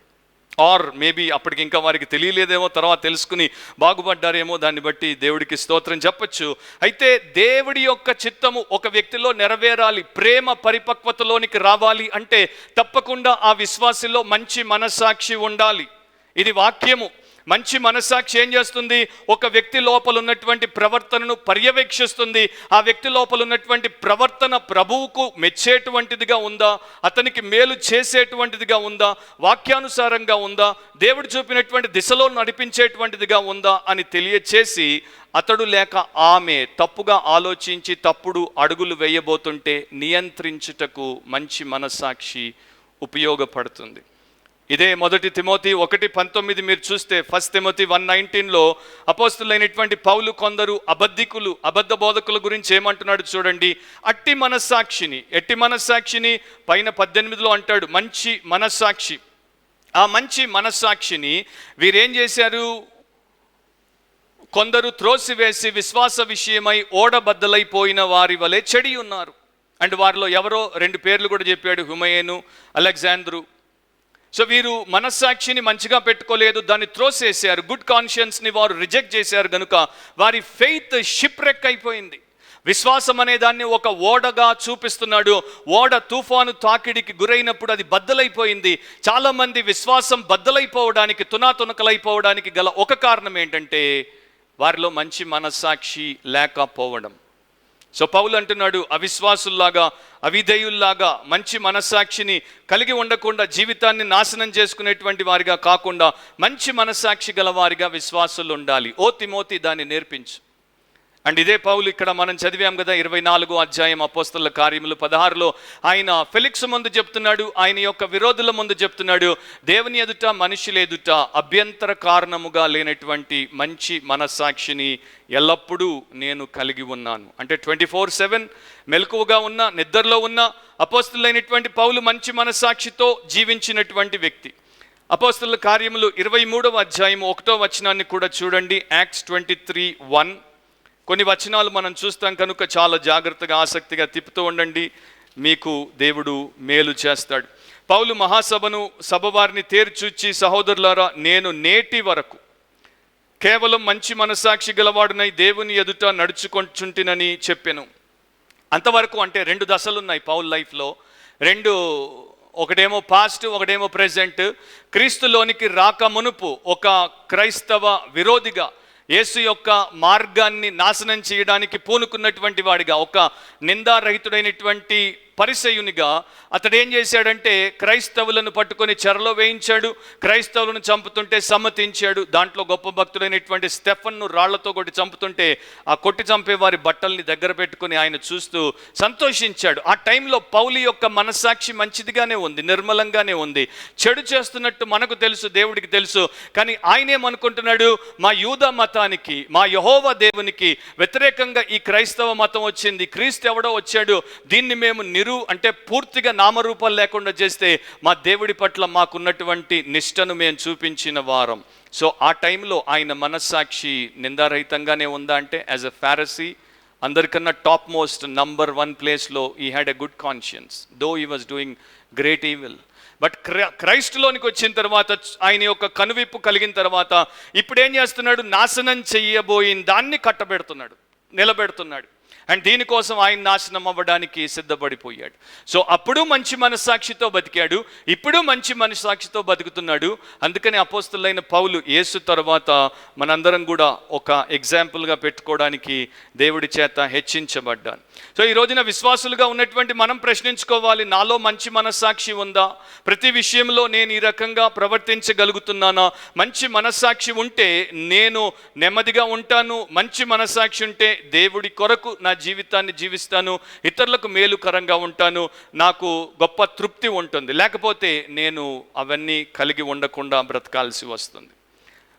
ఆర్ మేబీ అప్పటికి ఇంకా వారికి తెలియలేదేమో, తర్వాత తెలుసుకుని బాగుపడ్డారేమో. దాన్ని బట్టి దేవుడికి స్తోత్రం చెప్పచ్చు. అయితే దేవుడి యొక్క చిత్తము ఒక వ్యక్తిలో నెరవేరాలి, ప్రేమ పరిపక్వతలోనికి రావాలి అంటే తప్పకుండా ఆ విశ్వాసిలో మంచి మనస్సాక్షి ఉండాలి. ఇది వాక్యము. మంచి మనస్సాక్షి ఏం చేస్తుంది? ఒక వ్యక్తి లోపల ఉన్నటువంటి ప్రవర్తనను పర్యవేక్షిస్తుంది. ఆ వ్యక్తి లోపల ఉన్నటువంటి ప్రవర్తన ప్రభువుకు మెచ్చేటువంటిదిగా ఉందా, అతనికి మేలు చేసేటువంటిదిగా ఉందా, వాక్యానుసారంగా ఉందా, దేవుడు చూపినటువంటి దిశలో నడిపించేటువంటిదిగా ఉందా అని తెలియచేసి అతడు లేక ఆమె తప్పుగా ఆలోచించి తప్పుడు అడుగులు వేయబోతుంటే నియంత్రించుటకు మంచి మనస్సాక్షి ఉపయోగపడుతుంది. ఇదే 1 తిమోతి 1:19 మీరు చూస్తే 1 తిమోతి 1:19లో అపోస్తలులైనటువంటి పౌలు కొందరు అబద్ధ బోధకుల గురించి ఏమంటున్నాడు చూడండి. ఎట్టి మనస్సాక్షిని పైన 18లో అంటాడు మంచి మనస్సాక్షి. ఆ మంచి మనస్సాక్షిని వీరేం చేశారు? కొందరు త్రోసివేసి విశ్వాస విషయమై ఓడబద్దలైపోయిన వారి వలె చెడి ఉన్నారు. అండ్ వారిలో ఎవరో 2 పేర్లు కూడా చెప్పాడు, హుమయేను, అలెగ్జాంద్రు. సో వీరు మనస్సాక్షిని మంచిగా పెట్టుకోలేదు, దాన్ని త్రోసేశారు. గుడ్ కాన్షియన్స్ని వారు రిజెక్ట్ చేశారు కనుక వారి ఫెయిత్ షిప్ రెక్ అయిపోయింది. విశ్వాసం అనే దాన్ని ఒక ఓడగా చూపిస్తున్నాడు. ఓడ తుఫాను తాకిడికి గురైనప్పుడు అది బద్దలైపోయింది. చాలామంది విశ్వాసం బద్దలైపోవడానికి, తునాతునకలైపోవడానికి గల ఒక కారణం ఏంటంటే వారిలో మంచి మనస్సాక్షి లేకపోవడం. సో పౌలు అంటున్నాడు, అవిశ్వాసుల్లాగా, అవిధేయుల్లాగా మంచి మనస్సాక్షిని కలిగి ఉండకుండా, జీవితాన్ని నాశనం చేసుకునేటువంటి వారిగా కాకుండా మంచి మనస్సాక్షి గల వారిగా విశ్వాసులు ఉండాలి. ఓ తిమోతి దాన్ని నేర్పించు. అండ్ ఇదే పౌలు ఇక్కడ మనం చదివాం కదా, 24వ అధ్యాయం అపోస్తలుల కార్యములు 16లో ఆయన ఫెలిక్స్ ముందు చెప్తున్నాడు, ఆయన యొక్క విరోధుల ముందు చెప్తున్నాడు, దేవుని ఎదుట మనుషుల ఎదుట అభ్యంతర కారణముగా లేనటువంటి మంచి మనస్సాక్షిని ఎల్లప్పుడూ నేను కలిగి ఉన్నాను. అంటే 24/7 మెలకువగా ఉన్న, నిద్రలో ఉన్న అపోస్తలులైనటువంటి పౌలు మంచి మనస్సాక్షితో జీవించినటువంటి వ్యక్తి. అపోస్తలుల కార్యములు 23వ అధ్యాయం 1వ వచనాన్ని కూడా చూడండి. యాక్ట్స్ 23:1. కొన్ని వచనాలు మనం చూస్తాం కనుక చాలా జాగ్రత్తగా, ఆసక్తిగా తిప్పుతూ ఉండండి, మీకు దేవుడు మేలు చేస్తాడు. పౌలు మహాసభను, సభ వారిని తేర్చూచి, సహోదరులారా, నేను నేటి వరకు కేవలం మంచి మనస్సాక్షి గలవాడునై దేవుని ఎదుట నడుచుకొంచుంటినని చెప్పాను. అంతవరకు అంటే 2 దశలు ఉన్నాయి పౌల్ లైఫ్లో. ఒకటేమో పాస్ట్, ఒకటేమో ప్రెజెంట్. క్రీస్తులోనికి రాక మునుపు ఒక క్రైస్తవ విరోధిగా, యేసు యొక్క మార్గాన్ని నాశనం చేయడానికి పూనుకున్నటువంటి వాడిగా, ఒక నిందారహితుడైనటువంటి పరిసయునిగా అతడు ఏం చేశాడంటే క్రైస్తవులను పట్టుకొని చెరలో వేయించాడు, క్రైస్తవులను చంపుతుంటే సమ్మతించాడు. దాంట్లో గొప్ప భక్తుడైనటువంటి స్టెఫన్ను రాళ్లతో కొట్టి చంపుతుంటే ఆ కొట్టి చంపే వారి బట్టల్ని దగ్గర పెట్టుకుని ఆయన చూస్తూ సంతోషించాడు. ఆ టైంలో పౌలు యొక్క మనస్సాక్షి మంచిదిగానే ఉంది, నిర్మలంగానే ఉంది. చెడు చేస్తున్నట్టు మనకు తెలుసు, దేవుడికి తెలుసు. కానీ ఆయనేమనుకుంటున్నాడు, మా యూదా మతానికి, మా యెహోవా దేవునికి వ్యతిరేకంగా ఈ క్రైస్తవ మతం వచ్చింది, క్రీస్తు ఎవడో వచ్చాడు, దీన్ని మేము అంటే పూర్తిగా నామరూపాలు లేకుండా చేస్తే మా దేవుడి పట్ల మాకున్నటువంటి నిష్టను మేము చూపించిన వారం. సో ఆ టైంలో ఆయన మనస్సాక్షి నిందారహితంగానే ఉందా అంటే, యాజ్ ఎ ఫారసీ అందరికన్నా టాప్ మోస్ట్ నంబర్ 1 ప్లేస్లో ఈ had a good conscience, though he was doing great evil. But క్రైస్టులోనికి వచ్చిన తర్వాత, ఆయన యొక్క కనువిప్పు కలిగిన తర్వాత ఇప్పుడు ఏం చేస్తున్నాడు, నాశనం చెయ్యబోయిన దాన్ని కట్టబెడుతున్నాడు, నిలబెడుతున్నాడు. అండ్ దీనికోసం ఆయన నాశనం అవ్వడానికి సిద్ధపడిపోయాడు. సో అప్పుడు మంచి మనస్సాక్షితో బతికాడు, ఇప్పుడు మంచి మనస్సాక్షితో బతుకుతున్నాడు. అందుకని అపోస్తలులైన పౌలు యేసు తర్వాత మనందరం కూడా ఒక ఎగ్జాంపుల్గా పెట్టుకోవడానికి దేవుడి చేత హెచ్చించబడ్డాను. సో ఈ రోజున విశ్వాసులుగా ఉన్నటువంటి మనం ప్రశ్నించుకోవాలి, నాలో మంచి మనస్సాక్షి ఉందా? ప్రతి విషయంలో నేను ఈ రకంగా ప్రవర్తించగలుగుతున్నానా? మంచి మనస్సాక్షి ఉంటే నేను నెమ్మదిగా ఉంటాను, మంచి మనస్సాక్షి ఉంటే దేవుడి కొరకు నా జీవితాన్ని జీవిస్తాను, ఇతరులకు మేలుకరంగా ఉంటాను, నాకు గొప్ప తృప్తి ఉంటుంది. లేకపోతే నేను అవన్నీ కలిగి ఉండకుండా బ్రతకాల్సి వస్తుంది.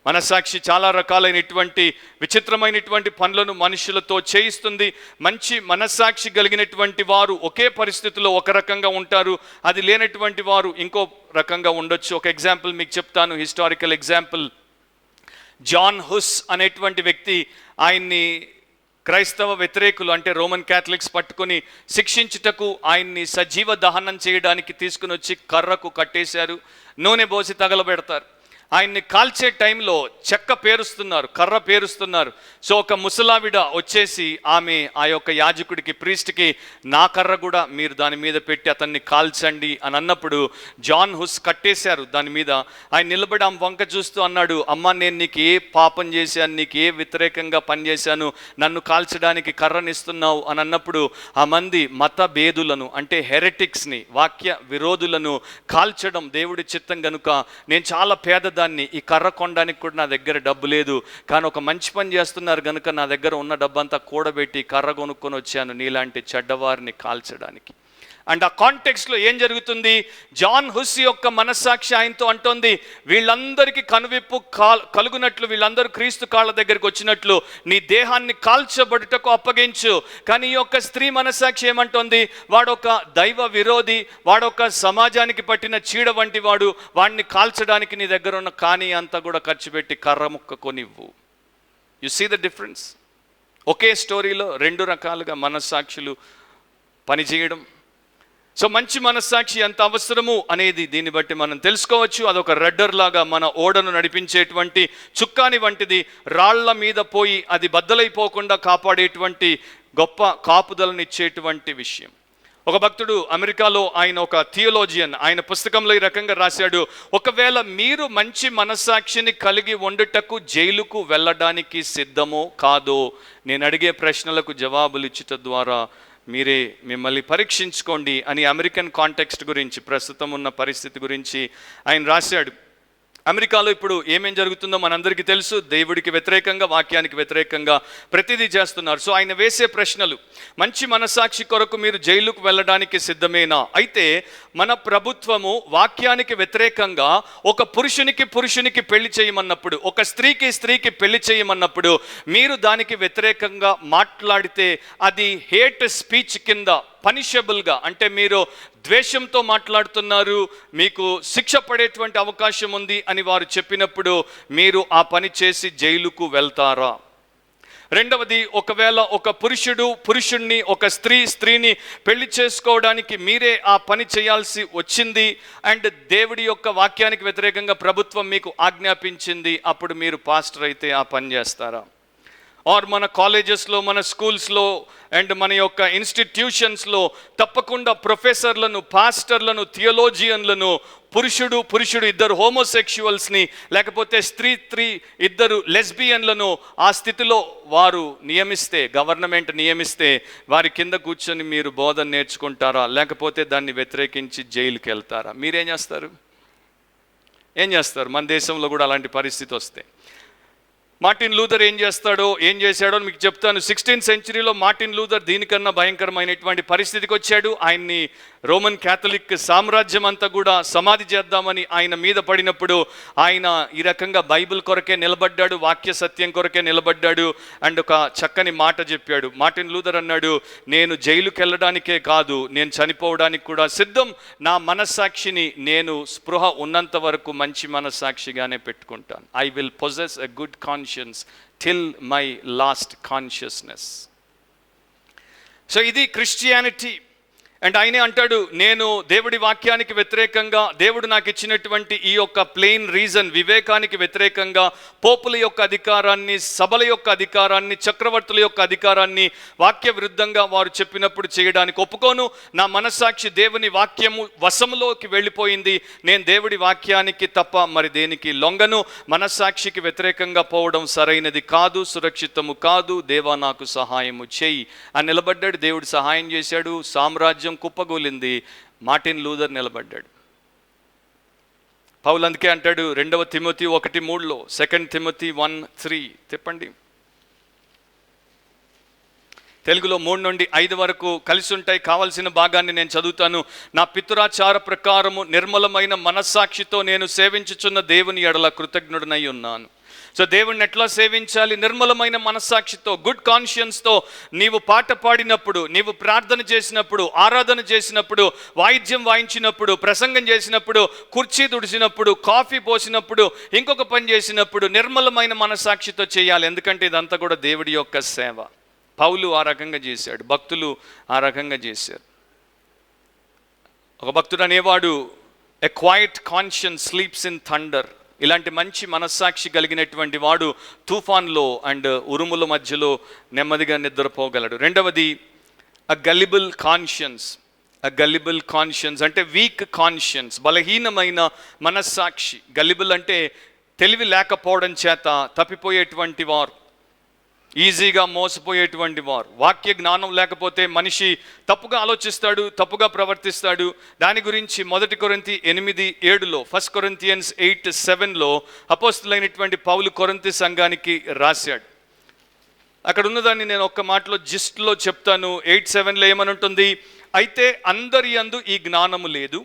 మనస్సాక్షి చాలా రకాలైనటువంటి విచిత్రమైనటువంటి పనులను మనుషులతో చేయిస్తుంది. మంచి మనస్సాక్షి కలిగినటువంటి వారు ఒకే పరిస్థితిలో ఒక రకంగా ఉంటారు, అది లేనటువంటి వారు ఇంకో రకంగా ఉండొచ్చు. ఒక ఎగ్జాంపుల్ మీకు చెప్తాను, హిస్టారికల్ ఎగ్జాంపుల్. జాన్ హుస్ అనేటువంటి వ్యక్తి, ఆయన్ని క్రైస్తవ వ్యతిరేకులు అంటే రోమన్ క్యాథలిక్స్ పట్టుకొని శిక్షించుటకు ఆయన్ని సజీవ దహనం చేయడానికి తీసుకుని వచ్చి కర్రకు కట్టేశారు, నూనె పోసి తగలబెడతారు. ఆయన్ని కాల్చే టైంలో చెక్క పేరుస్తున్నారు, కర్ర పేరుస్తున్నారు. సో ఒక ముసలావిడ వచ్చేసి ఆమె ఆ యొక్క యాజకుడికి, ప్రీస్ట్కి, నా కర్ర కూడా మీరు దాని మీద పెట్టి అతన్ని కాల్చండి అని అన్నప్పుడు జాన్ హుస్ కట్టేశారు దాని మీద. ఆయన నిలబడి ఆమె వంక చూస్తూ అన్నాడు, అమ్మ నేను నీకు ఏ పాపం చేశాను, నీకు ఏ వ్యతిరేకంగా పనిచేశాను, నన్ను కాల్చడానికి కర్రనిస్తున్నావు అని అన్నప్పుడు ఆ మంది మత భేదులను అంటే హెరెటిక్స్ని, వాక్య విరోధులను కాల్చడం దేవుడి చిత్తం కనుక నేను చాలా పేద దాన్ని, ఈ కర్ర కొనడానికి కూడా నా దగ్గర డబ్బు లేదు, కానీ ఒక మంచి పని చేస్తున్నారు కనుక నా దగ్గర ఉన్న డబ్బంతా కూడబెట్టి కర్ర కొనుక్కొని వచ్చాను నీలాంటి చెడ్డవారిని కాల్చడానికి. అండ్ ఆ కాంటెక్స్ట్లో ఏం జరుగుతుంది, జాన్ హుస్ యొక్క మనస్సాక్షి ఆయనతో అంటోంది, వీళ్ళందరికీ కనువిప్పు కలుగునట్లు, వీళ్ళందరూ క్రీస్తు కాళ్ళ దగ్గరికి వచ్చినట్లు నీ దేహాన్ని కాల్చబడుటకు అప్పగించు. కానీ ఈ యొక్క స్త్రీ మనస్సాక్షి ఏమంటోంది, వాడొక దైవ విరోధి, వాడొక సమాజానికి పట్టిన చీడ వంటి వాడు, వాడిని కాల్చడానికి నీ దగ్గర ఉన్న కానీ అంతా కూడా ఖర్చు పెట్టి కర్ర ముక్క కొనివ్వు. You see the difference. ఒకే స్టోరీలో 2 రకాలుగా మనస్సాక్షులు పనిచేయడం. సో మంచి మనస్సాక్షి ఎంత అవసరము అనేది దీన్ని బట్టి మనం తెలుసుకోవచ్చు. అదొక రడ్డర్ లాగా మన ఓడను నడిపించేటువంటి చుక్కాని వంటిది, రాళ్ల మీద పోయి అది బద్దలైపోకుండా కాపాడేటువంటి గొప్ప కాపుదలనిచ్చేటువంటి విషయం. ఒక భక్తుడు అమెరికాలో, ఆయన ఒక థియోలోజియన్, ఆయన పుస్తకంలో ఈ రకంగా రాశాడు, ఒకవేళ మీరు మంచి మనస్సాక్షిని కలిగి ఉండుటకు జైలుకు వెళ్ళడానికి సిద్ధమో కాదో నేను అడిగే ప్రశ్నలకు జవాబులు ఇచ్చుట ద్వారా మీరే మిమ్మల్ని పరీక్షించుకోండి అని అమెరికన్ కాంటెక్స్ట్ గురించి, ప్రస్తుతం ఉన్న పరిస్థితి గురించి ఆయన రాశాడు. అమెరికాలో ఇప్పుడు ఏమేం జరుగుతుందో మనందరికీ తెలుసు. దేవుడికి వ్యతిరేకంగా, వాక్యానికి వ్యతిరేకంగా ప్రతిదీ చేస్తున్నారు. సో ఆయన వేసే ప్రశ్నలు, మంచి మనస్సాక్షి కొరకు మీరు జైలుకు వెళ్ళడానికి సిద్ధమేనా? అయితే మన ప్రభుత్వము వాక్యానికి వ్యతిరేకంగా ఒక పురుషునికి పెళ్లి చేయమన్నప్పుడు, ఒక స్త్రీకి పెళ్లి చేయమన్నప్పుడు మీరు దానికి వ్యతిరేకంగా మాట్లాడితే అది హేట్ స్పీచ్ కింద పనిషబుల్గా, అంటే మీరు ద్వేషంతో మాట్లాడుతున్నారు, మీకు శిక్ష పడేటువంటి అవకాశం ఉంది అని వారు చెప్పినప్పుడు మీరు ఆ పని చేసి జైలుకు వెళ్తారా? రెండవది, ఒకవేళ ఒక పురుషుణ్ణి, ఒక స్త్రీని పెళ్లి చేసుకోవడానికి మీరే ఆ పని చేయాల్సి వచ్చింది అండ్ దేవుడి యొక్క వాక్యానికి వ్యతిరేకంగా ప్రభుత్వం మీకు ఆజ్ఞాపించింది, అప్పుడు మీరు పాస్టర్ అయితే ఆ పని చేస్తారా? ఆర్ మన కాలేజెస్లో, మన స్కూల్స్లో అండ్ మన యొక్క ఇన్స్టిట్యూషన్స్లో తప్పకుండా ప్రొఫెసర్లను, పాస్టర్లను, థియోలోజియన్లను, పురుషుడు ఇద్దరు హోమోసెక్షువల్స్ని, లేకపోతే స్త్రీ ఇద్దరు లెస్బియన్లను ఆ స్థితిలో వారు నియమిస్తే, గవర్నమెంట్ నియమిస్తే వారి కింద కూర్చొని మీరు బోధన నేర్చుకుంటారా? లేకపోతే దాన్ని వ్యతిరేకించి జైలుకి వెళ్తారా? మీరేం చేస్తారు? మన దేశంలో కూడా అలాంటి పరిస్థితి వస్తే మార్టిన్ లూథర్ ఏం చేశాడో మీకు చెప్తాను. 16th సెంచరీలో మార్టిన్ లూథర్ దీనికన్నా భయంకరమైనటువంటి పరిస్థితికి వచ్చాడు. ఆయన్ని రోమన్ క్యాథలిక్ సామ్రాజ్యం అంతా కూడా సమాధి చేద్దామని ఆయన మీద పడినప్పుడు ఆయన ఈ రకంగా బైబిల్ కొరకే నిలబడ్డాడు, వాక్య సత్యం కొరకే నిలబడ్డాడు అండ్ ఒక చక్కని మాట చెప్పాడు. మార్టిన్ లూథర్ అన్నాడు, నేను జైలుకి వెళ్ళడానికే కాదు, నేను చనిపోవడానికి కూడా సిద్ధం. నా మనస్సాక్షిని నేను స్పృహ ఉన్నంత వరకు మంచి మనస్సాక్షిగానే పెట్టుకుంటాను. I will possess a good conscience till my last consciousness. So ఇది క్రిస్టియానిటీ. అండ్ ఆయనే అంటాడు, నేను దేవుడి వాక్యానికి వ్యతిరేకంగా, దేవుడు నాకు ఇచ్చినటువంటి ఈ యొక్క ప్లెయిన్ రీజన్, వివేకానికి వ్యతిరేకంగా పోపుల యొక్క అధికారాన్ని, సభల యొక్క అధికారాన్ని, చక్రవర్తుల యొక్క అధికారాన్ని వాక్య విరుద్ధంగా వారు చెప్పినప్పుడు చేయడానికి ఒప్పుకోను. నా మనస్సాక్షి దేవుని వాక్యము వశములోకి వెళ్ళిపోయింది. నేను దేవుడి వాక్యానికి తప్ప మరి దేనికి లొంగను. మనస్సాక్షికి వ్యతిరేకంగా పోవడం సరైనది కాదు, సురక్షితము కాదు. దేవా నాకు సహాయము చేయి అని నిలబడ్డాడు. దేవుడు సహాయం చేశాడు. సామ్రాజ్యం కుప్పగూలింది. మార్టిన్ లూథర్ నిలబడ్డాడు. పౌలు అందుకే అంటాడు 2 తిమోతి 1:3, 2 తిమోతి 1:3 తిప్పండి. తెలుగులో 3 నుండి 5 వరకు కలిసి ఉంటాయి. కావలసిన భాగాన్ని నేను చదువుతాను. నా పితృాచార ప్రకారము నిర్మలమైన మనస్సాక్షితో నేను సేవించుచున్న దేవుని ఎడల కృతజ్ఞుడనై ఉన్నాను. సో దేవుణ్ణి ఎట్లా సేవించాలి? నిర్మలమైన మనస్సాక్షితో, గుడ్ కాన్షియన్స్తో. నీవు పాట పాడినప్పుడు, నీవు ప్రార్థన చేసినప్పుడు, ఆరాధన చేసినప్పుడు, వాయిద్యం వాయించినప్పుడు, ప్రసంగం చేసినప్పుడు, కుర్చీ తుడిచినప్పుడు, కాఫీ పోసినప్పుడు, ఇంకొక పని చేసినప్పుడు నిర్మలమైన మనస్సాక్షితో చేయాలి. ఎందుకంటే ఇదంతా కూడా దేవుడి యొక్క సేవ. పౌలు ఆ రకంగా చేశాడు, భక్తులు ఆ రకంగా చేశారు. ఒక భక్తుడు అనేవాడు, a quiet conscience sleeps in thunder. ఇలాంటి మంచి మనస్సాక్షి కలిగినటువంటి వాడు తుఫాన్లో అండ్ ఉరుముల మధ్యలో నెమ్మదిగా నిద్రపోగలడు. రెండవది, అ గల్లిబుల్ కాన్షియన్స్ అంటే వీక్ కాన్షియన్స్, బలహీనమైన మనస్సాక్షి. గల్లిబుల్ అంటే తెలివి లేకపోవడం చేత తప్పిపోయేటువంటి వారు, ఈజీగా మోసపోయేటువంటి వారు. వాక్య జ్ఞానం లేకపోతే మనిషి తప్పుగా ఆలోచిస్తాడు, తప్పుగా ప్రవర్తిస్తాడు. దాని గురించి 1 కొరింథీ 8:7, 1 Corinthians 8:7 అపోస్తలుడైనటువంటి పౌలు కొరింథీ సంఘానికి రాశాడు. అక్కడ ఉన్నదాన్ని నేను ఒక్క మాటలో జిస్ట్లో చెప్తాను. 8:7 ఏమని ఉంటుంది? అయితే అందరి యందు ఈ జ్ఞానము లేదు,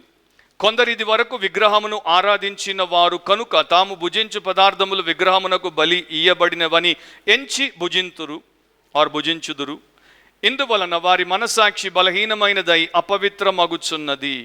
కొందరు ఇది వరకు విగ్రహమును ఆరాధించిన వారు కనుక తాము భుజించు పదార్థములు విగ్రహమునకు బలి ఇయ్యబడినవని ఎంచి భుజించుదురు. ఇందువలన వారి మనస్సాక్షి బలహీనమైనదై అపవిత్రమగుచున్నది.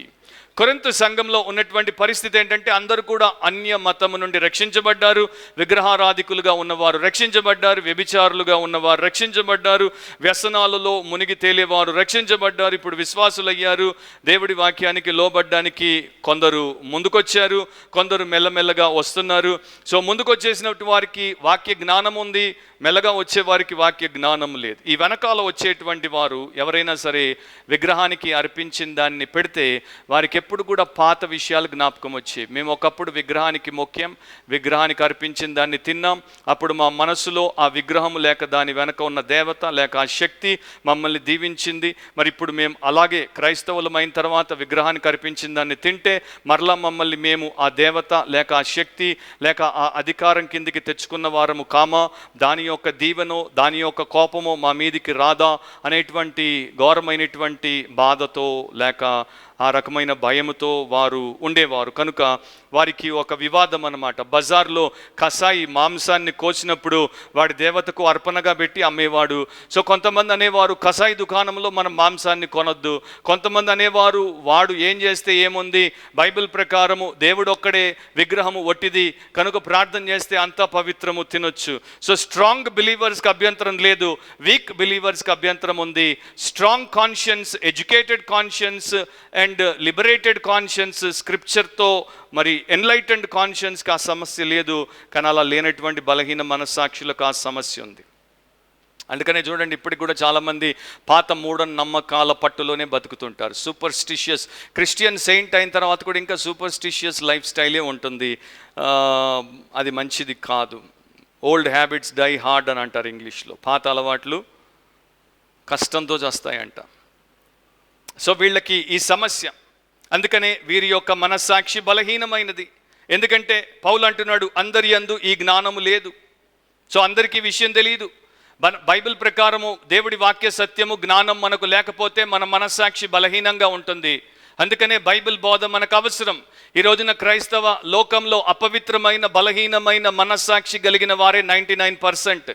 కొరింథు సంఘంలో ఉన్నటువంటి పరిస్థితి ఏంటంటే అందరూ కూడా అన్య మతము నుండి రక్షించబడ్డారు. విగ్రహారాధికులుగా ఉన్నవారు రక్షించబడ్డారు, వ్యభిచారులుగా ఉన్నవారు రక్షించబడ్డారు, వ్యసనాలలో మునిగి తేలేవారు రక్షించబడ్డారు. ఇప్పుడు విశ్వాసులయ్యారు. దేవుడి వాక్యానికి లోబడ్డానికి కొందరు ముందుకొచ్చారు, కొందరు మెల్లమెల్లగా వస్తున్నారు. సో ముందుకొచ్చేసినట్టు వారికి వాక్య జ్ఞానం ఉంది, మెల్లగా వచ్చే వారికి వాక్య జ్ఞానం లేదు. ఈ వెనకాల వచ్చేటువంటి వారు ఎవరైనా సరే విగ్రహానికి అర్పించిన దాన్ని పెడితే వారికి ఎప్పుడు కూడా పాత విషయాలు జ్ఞాపకం వచ్చేవి. మేము ఒకప్పుడు విగ్రహానికి మొక్కాం, విగ్రహానికి అర్పించిన దాన్ని తిన్నాం, అప్పుడు మా మనసులో ఆ విగ్రహం లేక దాని వెనక ఉన్న దేవత లేక ఆ శక్తి మమ్మల్ని దీవించింది. మరి ఇప్పుడు మేము అలాగే క్రైస్తవులమైన తర్వాత విగ్రహానికి అర్పించిన దాన్ని తింటే మరలా మమ్మల్ని మేము ఆ దేవత లేక ఆ శక్తి లేక ఆ అధికారం కిందికి తెచ్చుకున్న వారము కామా, దాని యొక్క దీవెనో దాని యొక్క కోపమో మా మీదికి రాదా అనేటువంటి ఘోరమైనటువంటి బాధతో లేక ఆ రకమైన భయముతో వారు ఉండేవారు. కనుక వారికి ఒక వివాదం అన్నమాట. బజార్లో కసాయి మాంసాన్ని కోసినప్పుడు వాడి దేవతకు అర్పణగా పెట్టి అమ్మేవాడు. సో కొంతమంది అనేవారు కసాయి దుకాణంలో మనం మాంసాన్ని కొనొద్దు. కొంతమంది అనేవారు వాడు ఏం చేస్తే ఏముంది, బైబిల్ ప్రకారము దేవుడు ఒక్కడే, విగ్రహము ఒట్టిది, కనుక ప్రార్థన చేస్తే అంతా పవిత్రము, తినొచ్చు. సో స్ట్రాంగ్ బిలీవర్స్కి అభ్యంతరం లేదు, వీక్ బిలీవర్స్కి అభ్యంతరం ఉంది. Strong conscience, educated conscience and liberated conscience, స్క్రిప్చర్తో మరి ఎన్లైటెండ్ కాన్షియన్స్కి ఆ సమస్య లేదు. కానీ అలా లేనటువంటి బలహీన మనస్సాక్షులకు ఆ సమస్య ఉంది. అందుకనే చూడండి, ఇప్పటికి కూడా చాలామంది పాత మూఢ నమ్మకాల పట్టులోనే బతుకుతుంటారు. సూపర్స్టిషియస్ క్రిస్టియన్ సెయింట్ అయిన తర్వాత కూడా ఇంకా సూపర్స్టిషియస్ లైఫ్ స్టైలే ఉంటుంది. అది మంచిది కాదు. ఓల్డ్ హ్యాబిట్స్ డై హార్డ్ అని అంటారు ఇంగ్లీష్లో. పాత అలవాట్లు కష్టంతో చేస్తాయంట. సో వీళ్ళకి ఈ సమస్య. అందుకనే వీరి యొక్క మనస్సాక్షి బలహీనమైనది. ఎందుకంటే పౌలు అంటున్నాడు, అందరి యందు ఈ జ్ఞానము లేదు. సో అందరికీ విషయం తెలియదు. బైబిల్ ప్రకారము దేవుడి వాక్య సత్యము జ్ఞానం మనకు లేకపోతే మన మనస్సాక్షి బలహీనంగా ఉంటుంది. అందుకనే బైబిల్ బోధ మనకు అవసరం. ఈ రోజున క్రైస్తవ లోకంలో అపవిత్రమైన బలహీనమైన మనస్సాక్షి కలిగిన వారే 99%.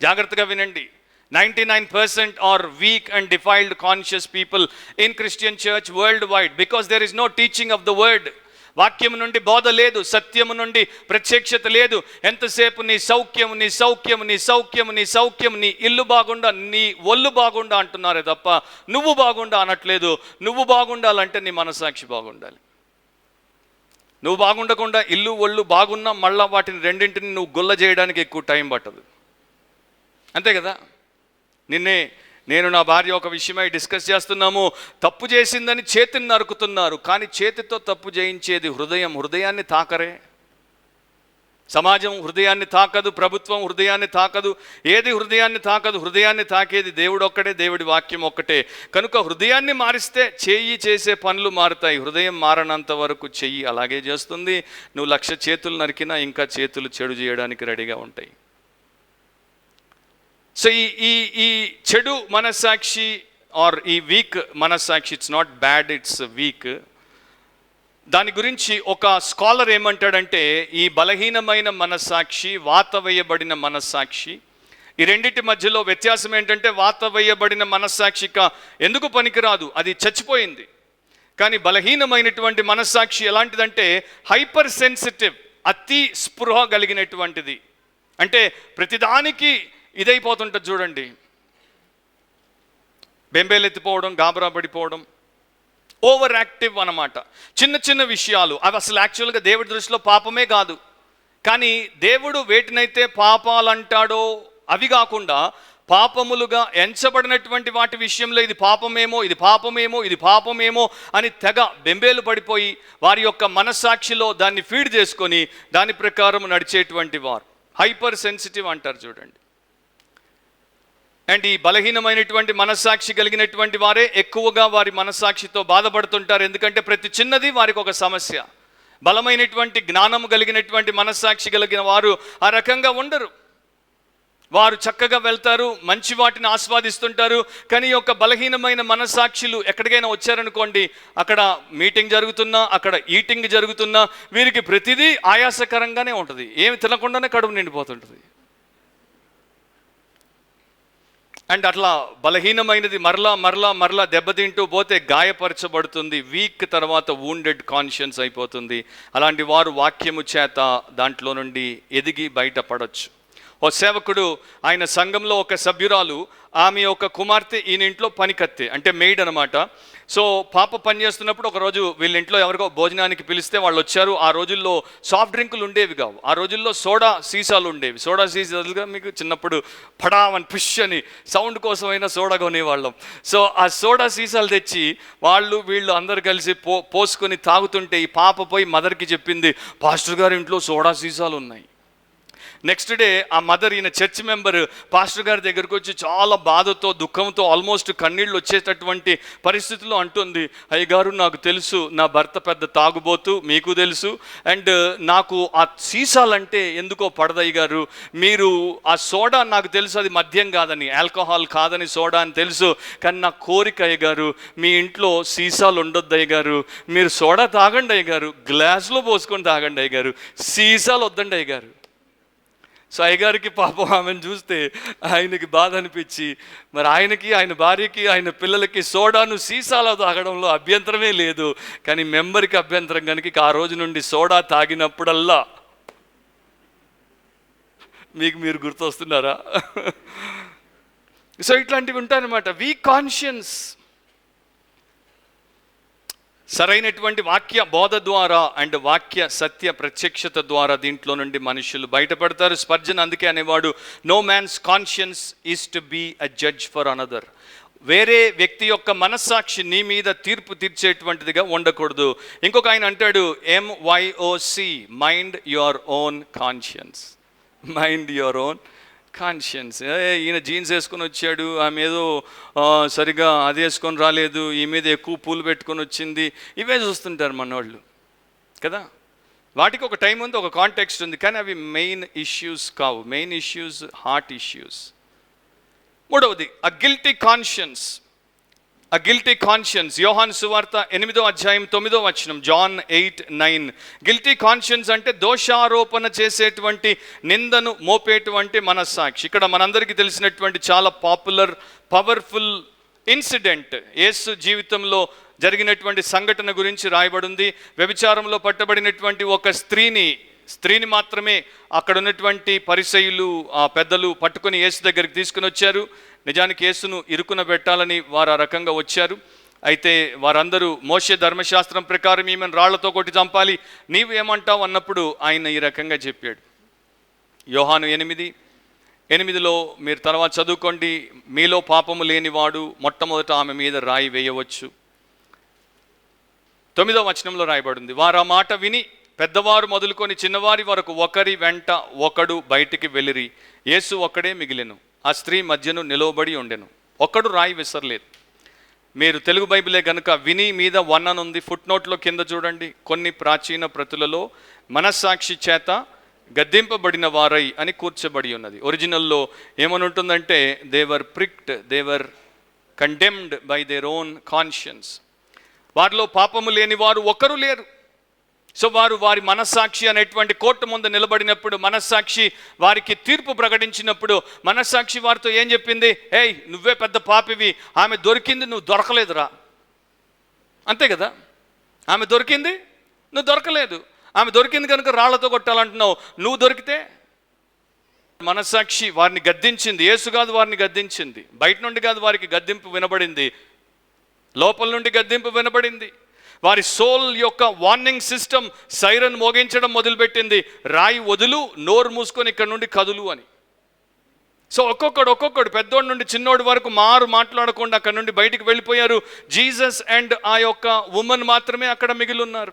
జాగ్రత్తగా వినండి. 99% are weak and defiled conscious people in Christian church worldwide because there is no teaching of the word. వాక్యం నుండి బోధ లేదు, సత్యము నుండి ప్రత్యక్షత లేదు. ఎంతసేపు నీ సౌఖ్యము, నీ సౌఖ్యము, నీ సౌఖ్యము, నీ సౌఖ్యము, నీ ఇల్లు బాగుండా, నీ ఒళ్ళు బాగుండా అంటున్నారే తప్ప నువ్వు బాగుండా అనట్లేదు. నువ్వు బాగుండాలంటే నీ మనసాక్షి బాగుండాలి. నువ్వు బాగుండకుండా ఇల్లు ఒళ్ళు బాగున్నా మళ్ళా వాటిని రెండింటిని నువ్వు గుల్ల చేయడానికి ఎక్కువ టైం పట్టదు. అంతే కదా. నేను నా భార్య ఒక విషయమై డిస్కస్ చేస్తున్నాము. తప్పు చేసిందని చేతిని నరుకుతున్నారు, కానీ చేతితో తప్పు చేయించేది హృదయం. హృదయాన్ని తాకరే. సమాజం హృదయాన్ని తాకదు, ప్రభుత్వం హృదయాన్ని తాకదు, ఏది హృదయాన్ని తాకదు. హృదయాన్ని తాకేది దేవుడు ఒక్కడే, దేవుడి వాక్యం ఒక్కటే. కనుక హృదయాన్ని మారిస్తే చెయ్యి చేసే పనులు మారుతాయి. హృదయం మారనంత వరకు చెయ్యి అలాగే చేస్తుంది. నువ్వు 1,00,000 చేతులు నరికినా ఇంకా చేతులు చెడు చేయడానికి రెడీగా ఉంటాయి. సో ఈ చెడు మనస్సాక్షి ఆర్ ఈ వీక్ మనస్సాక్షి, it's not bad, it's week. దాని గురించి ఒక స్కాలర్ ఏమంటాడంటే, ఈ బలహీనమైన మనస్సాక్షి, వాత వేయబడిన మనస్సాక్షి, ఈ రెండింటి మధ్యలో వ్యత్యాసం ఏంటంటే, వాత వేయబడిన మనస్సాక్షిక ఎందుకు పనికిరాదు, అది చచ్చిపోయింది. కానీ బలహీనమైనటువంటి మనస్సాక్షి ఎలాంటిదంటే హైపర్ సెన్సిటివ్, అతి స్పృహ కలిగినటువంటిది. అంటే ప్రతిదానికి ఇదైపోతుంటుంది. చూడండి, బెంబేలెత్తిపోవడం, గాబరా పడిపోవడం, ఓవర్ యాక్టివ్ అన్నమాట. చిన్న చిన్న విషయాలు అవి అసలు యాక్చువల్గా దేవుడి దృష్టిలో పాపమే కాదు, కానీ దేవుడు వేటినైతే పాపాలంటాడో అవి కాకుండా పాపములుగా ఎంచబడినటువంటి వాటి విషయంలో ఇది పాపమేమో, ఇది పాపమేమో, ఇది పాపమేమో అని తెగ బెంబేలు పడిపోయి వారి యొక్క మనస్సాక్షిలో దాన్ని ఫీడ్ చేసుకొని దాని ప్రకారం నడిచేటువంటి వారు హైపర్ సెన్సిటివ్ అంటారు. చూడండి, అండ్ ఈ బలహీనమైనటువంటి మనస్సాక్షి కలిగినటువంటి వారే ఎక్కువగా వారి మనస్సాక్షితో బాధపడుతుంటారు. ఎందుకంటే ప్రతి చిన్నది వారికి ఒక సమస్య. బలమైనటువంటి జ్ఞానం కలిగినటువంటి మనస్సాక్షి కలిగిన వారు ఆ రకంగా ఉండరు. వారు చక్కగా వెళ్తారు, మంచి వాటిని ఆస్వాదిస్తుంటారు. కానీ ఈ యొక్క బలహీనమైన మనస్సాక్షులు ఎక్కడికైనా వచ్చారనుకోండి, అక్కడ మీటింగ్ జరుగుతున్నా, అక్కడ ఈటింగ్ జరుగుతున్నా వీరికి ప్రతిదీ ఆయాసకరంగానే ఉంటుంది. ఏమి తినకుండానే కడుపు నిండిపోతుంటుంది. అండ్ అట్లా బలహీనమైనది మరలా దెబ్బతింటూ పోతే గాయపరచబడుతుంది. వీక్ తర్వాత వూండెడ్ కాన్షియన్స్ అయిపోతుంది. అలాంటి వారు వాక్యము చేత దాంట్లో నుండి ఎదిగి బయటపడవచ్చు. ఓ సేవకుడు, ఆయన సంఘంలో ఒక సభ్యురాలు, ఆమె ఒక కుమార్తె ఈయన ఇంట్లో పనికత్తే, అంటే మెయిడ్ అనమాట. సో పాప పనిచేస్తున్నప్పుడు ఒకరోజు వీళ్ళ ఇంట్లో ఎవరికో భోజనానికి పిలిస్తే వాళ్ళు వచ్చారు. ఆ రోజుల్లో సాఫ్ట్ డ్రింకులు ఉండేవి కావు, ఆ రోజుల్లో సోడా సీసాలు ఉండేవి. సోడా సీసాలుగా మీకు చిన్నప్పుడు పడావని పుష్ అని సౌండ్ కోసమైనా సోడా కొనేవాళ్ళం. సో ఆ సోడా సీసాలు తెచ్చి వీళ్ళు అందరు కలిసి పోసుకొని తాగుతుంటే ఈ పాప పోయి మదర్కి చెప్పింది, పాస్టర్ గారి ఇంట్లో సోడా సీసాలు ఉన్నాయి. నెక్స్ట్ డే ఆ మదర్, ఈయన చర్చ్ మెంబర్, పాస్టర్ గారి దగ్గరకు వచ్చి చాలా బాధతో దుఃఖంతో ఆల్మోస్ట్ కన్నీళ్ళు వచ్చేటటువంటి పరిస్థితుల్లో అంటుంది, అయ్యగారు నాకు తెలుసు నా భర్త పెద్ద తాగుబోతు, మీకు తెలుసు, అండ్ నాకు ఆ సీసాలంటే ఎందుకో పడదయ్య గారు. మీరు ఆ సోడా నాకు తెలుసు అది మద్యం కాదని, ఆల్కహాల్ కాదని సోడా అని తెలుసు, కానీ నా కోరిక అయ్యగారు మీ ఇంట్లో సీసాలు ఉండొద్దు అయ్యగారు, మీరు సోడా తాగండి అయ్యగారు, గ్లాసులో పోసుకొని తాగండి అయ్యగారు, సీసాలు వద్దండి అయ్యగారు. సో అయ్యగారికి పాపం ఆమెను చూస్తే ఆయనకి బాధ అనిపించి, మరి ఆయనకి, ఆయన భార్యకి, ఆయన పిల్లలకి సోడాను సీసాలో తాగడంలో అభ్యంతరమే లేదు, కానీ మెంబర్కి అభ్యంతరం కనుక ఆ రోజు నుండి సోడా తాగినప్పుడల్లా, మీకు మీరు గుర్తొస్తున్నారా? సో ఇట్లాంటివి ఉంటాయన్నమాట. Week conscience. సరైనటువంటి వాక్య బోధ ద్వారా అండ్ వాక్య సత్య ప్రత్యక్షత ద్వారా దీంట్లో నుండి మనుషులు బయటపడతారు. స్పర్జన్ అందుకే అనేవాడు, no man's conscience is to be a judge for another. వేరే వ్యక్తి యొక్క మనస్సాక్షి నీ మీద తీర్పు తీర్చేటువంటిదిగా ఉండకూడదు. ఇంకొక ఆయన అంటాడు, MYOC, mind your own conscience. Mind your own conscience. ఈయన జీన్స్ వేసుకొని వచ్చాడు, ఆమె ఏదో సరిగా అది వేసుకొని రాలేదు, ఈ మీద ఎక్కువ పూలు పెట్టుకొని వచ్చింది, ఇవే చూస్తుంటారు మనోళ్ళు కదా. వాటికి ఒక టైం ఉంది, ఒక కాంటెక్స్ట్ ఉంది, కానీ అవి మెయిన్ ఇష్యూస్ కావు. Main issues heart issues. మూడవది, అ గిల్టీ కాన్షియన్స్. అ గిల్టీ కాన్షియన్స్. యోహాను సువార్త 8వ అధ్యాయం 9వ వచనం, John 8:9. గిల్టీ కాన్షియన్స్ అంటే దోషారోపణ చేసేటువంటి, నిందను మోపేటువంటి మనస్సాక్షి. ఇక్కడ మనందరికీ తెలిసినటువంటి చాలా పాపులర్ పవర్ఫుల్ ఇన్సిడెంట్ యేసు జీవితంలో జరిగినటువంటి సంఘటన గురించి రాయబడింది. వ్యభిచారంలో పట్టబడినటువంటి ఒక స్త్రీని మాత్రమే అక్కడ ఉన్నటువంటి పరిసయ్యులు, ఆ పెద్దలు పట్టుకొని యేసు దగ్గరికి తీసుకుని వచ్చారు. నిజానికి యేసును ఇరుకున పెట్టాలని వారు ఆ రకంగా వచ్చారు. అయితే వారందరూ మోషే ధర్మశాస్త్రం ప్రకారం ఈమెను రాళ్లతో కొట్టి చంపాలి, నీవు ఏమంటావు అన్నప్పుడు ఆయన ఈ రకంగా చెప్పాడు. యోహాను 8:8లో మీరు తర్వాత చదువుకోండి, మీలో పాపము లేనివాడు మొట్టమొదట ఆమె మీద రాయి వేయవచ్చు. 9వ వచనంలో రాయబడింది, వారు ఆ మాట విని పెద్దవారు మొదలుకొని చిన్నవారి వరకు ఒకరి వెంట ఒకడు బయటికి వెళ్ళిరి, యేసు ఒక్కడే మిగిలెను, ఆ స్త్రీ మధ్యను నిలవబడి ఉండెను, ఒక్కడు రాయి విసరలేదు. మీరు తెలుగు బైబిలే కనుక విని మీద 1 అని ఉంది, ఫుట్ నోట్లో కింద చూడండి. కొన్ని ప్రాచీన ప్రతులలో మనస్సాక్షి చేత గద్దింపబడిన వారై అని కూర్చబడి ఉన్నది. ఒరిజినల్లో ఏమని ఉంటుందంటే, they were pricked, they were condemned by their own conscience. వారిలో పాపము లేని వారు ఒకరు లేరు. సో వారి మనస్సాక్షి అనేటువంటి కోర్టు ముందు నిలబడినప్పుడు, మనస్సాక్షి వారికి తీర్పు ప్రకటించినప్పుడు, మనస్సాక్షి వారితో ఏం చెప్పింది? ఏయ్, నువ్వే పెద్ద పాపివి, ఆమె దొరికింది, నువ్వు దొరకలేదురా. అంతే కదా, ఆమె దొరికింది, నువ్వు దొరకలేదు. ఆమె దొరికింది కనుక రాళ్లతో కొట్టాలంటున్నావు, నువ్వు దొరికితే. మనస్సాక్షి వారిని గద్దించింది. యేసు కాదు వారిని గద్దించింది, బయట నుండి కాదు వారికి గద్దింపు వినబడింది, లోపల నుండి గద్దింపు వినబడింది. వారి సోల్ యొక్క వార్నింగ్ సిస్టమ్ సైరన్ మోగించడం మొదలుపెట్టింది, రాయి వదులు, నోరు మూసుకొని ఇక్కడ నుండి కదులు అని. సో ఒక్కొక్కడు పెద్దోడి నుండి చిన్నోడి వరకు మాట్లాడకుండా అక్కడ నుండి బయటికి వెళ్ళిపోయారు. జీసస్ అండ్ ఆ యొక్క ఉమెన్ మాత్రమే అక్కడ మిగిలి ఉన్నారు.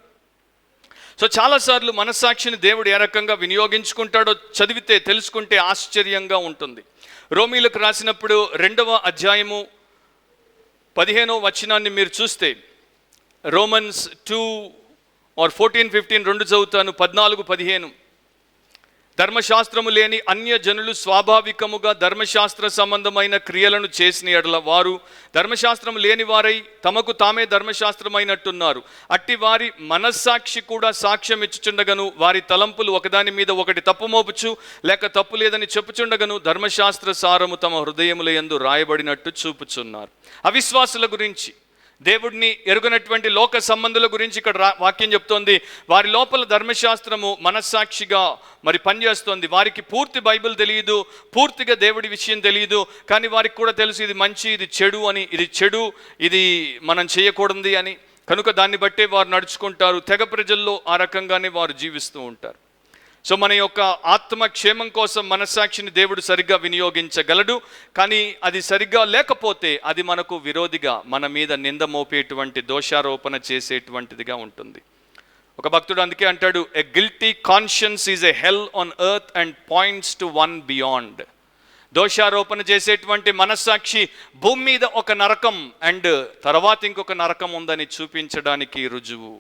సో చాలాసార్లు మనస్సాక్షిని దేవుడు ఏ రకంగా వినియోగించుకుంటాడో చదివితే తెలుసుకుంటే ఆశ్చర్యంగా ఉంటుంది. రోమీలకు రాసినప్పుడు 2వ అధ్యాయము 15వ వచనాన్ని మీరు చూస్తే, రోమన్స్ 2 or 14-15 రెండు చదువుతాను, 14-15. ధర్మశాస్త్రము లేని అన్య జనులు స్వాభావికముగా ధర్మశాస్త్ర సంబంధమైన క్రియలను చేసిన ఎడల వారు ధర్మశాస్త్రము లేని వారై తమకు తామే ధర్మశాస్త్రమైనట్టున్నారు. అట్టి వారి మనస్సాక్షి కూడా సాక్ష్యం ఇచ్చుచుండగను, వారి తలంపులు ఒకదాని మీద ఒకటి తప్పు మోపుచు లేక తప్పు లేదని చెప్పుచుండగను ధర్మశాస్త్ర సారము తమ హృదయముల యందు రాయబడినట్టు చూపుచున్నారు. అవిశ్వాసుల గురించి, దేవుడిని ఎరుగనటువంటి లోక సంబంధుల గురించి ఇక్కడ వాక్యం చెప్తోంది. వారి లోపల ధర్మశాస్త్రము మనస్సాక్షిగా మరి పనిచేస్తోంది. వారికి పూర్తి బైబిల్ తెలియదు, పూర్తిగా దేవుడి విషయం తెలియదు, కానీ వారికి కూడా తెలుసు ఇది మంచి, ఇది చెడు అని, ఇది చెడు, ఇది మనం చేయకూడదు అని. కనుక దాన్ని బట్టే వారు నడుచుకుంటారు. తెగ ప్రజల్లో ఆ రకంగానే వారు జీవిస్తూ ఉంటారు. సో మన యొక్క ఆత్మక్షేమం కోసం మనస్సాక్షిని దేవుడు సరిగ్గా వినియోగించగలడు. కానీ అది సరిగ్గా లేకపోతే అది మనకు విరోధిగా, మన మీద నింద మోపేటువంటి, దోషారోపణ చేసేటువంటిదిగా ఉంటుంది. ఒక భక్తుడు అందుకే అంటాడు, a guilty conscience is a hell on earth and points to one beyond. దోషారోపణ చేసేటువంటి మనస్సాక్షి భూమి మీద ఒక నరకం అండ్ తర్వాత ఇంకొక నరకం ఉందని చూపించడానికి రుజువు.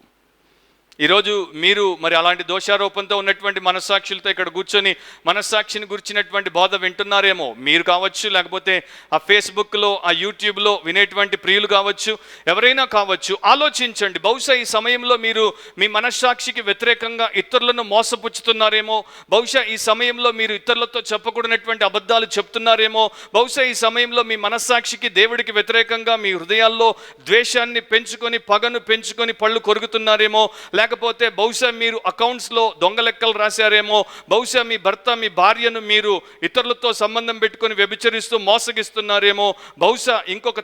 ఈరోజు మీరు మరి అలాంటి దోషారోపణతో ఉన్నటువంటి మనస్సాక్షులతో ఇక్కడ కూర్చొని మనస్సాక్షిని గురించినటువంటి బోధ వింటున్నారేమో. మీరు కావచ్చు, లేకపోతే ఆ ఫేస్బుక్లో, ఆ యూట్యూబ్లో వినేటువంటి ప్రియులు కావచ్చు, ఎవరైనా కావచ్చు. ఆలోచించండి, బహుశా ఈ సమయంలో మీరు మీ మనస్సాక్షికి వ్యతిరేకంగా ఇతరులను మోసపుచ్చుతున్నారేమో. బహుశా ఈ సమయంలో మీరు ఇతరులతో చెప్పకూడనటువంటి అబద్ధాలు చెప్తున్నారేమో. బహుశా ఈ సమయంలో మీ మనస్సాక్షికి దేవుడికి వ్యతిరేకంగా మీ హృదయాల్లో ద్వేషాన్ని పెంచుకొని, పగను పెంచుకొని పళ్ళు కొరుకుతున్నారేమో. లేకపోతే బహుశా మీరు అకౌంట్స్లో దొంగ లెక్కలు రాశారేమో. బహుశా మీ భర్త, మీ భార్యను మీరు ఇతరులతో సంబంధం పెట్టుకొని వ్యభిచరిస్తూ మోసగిస్తున్నారేమో. బహుశా ఇంకొక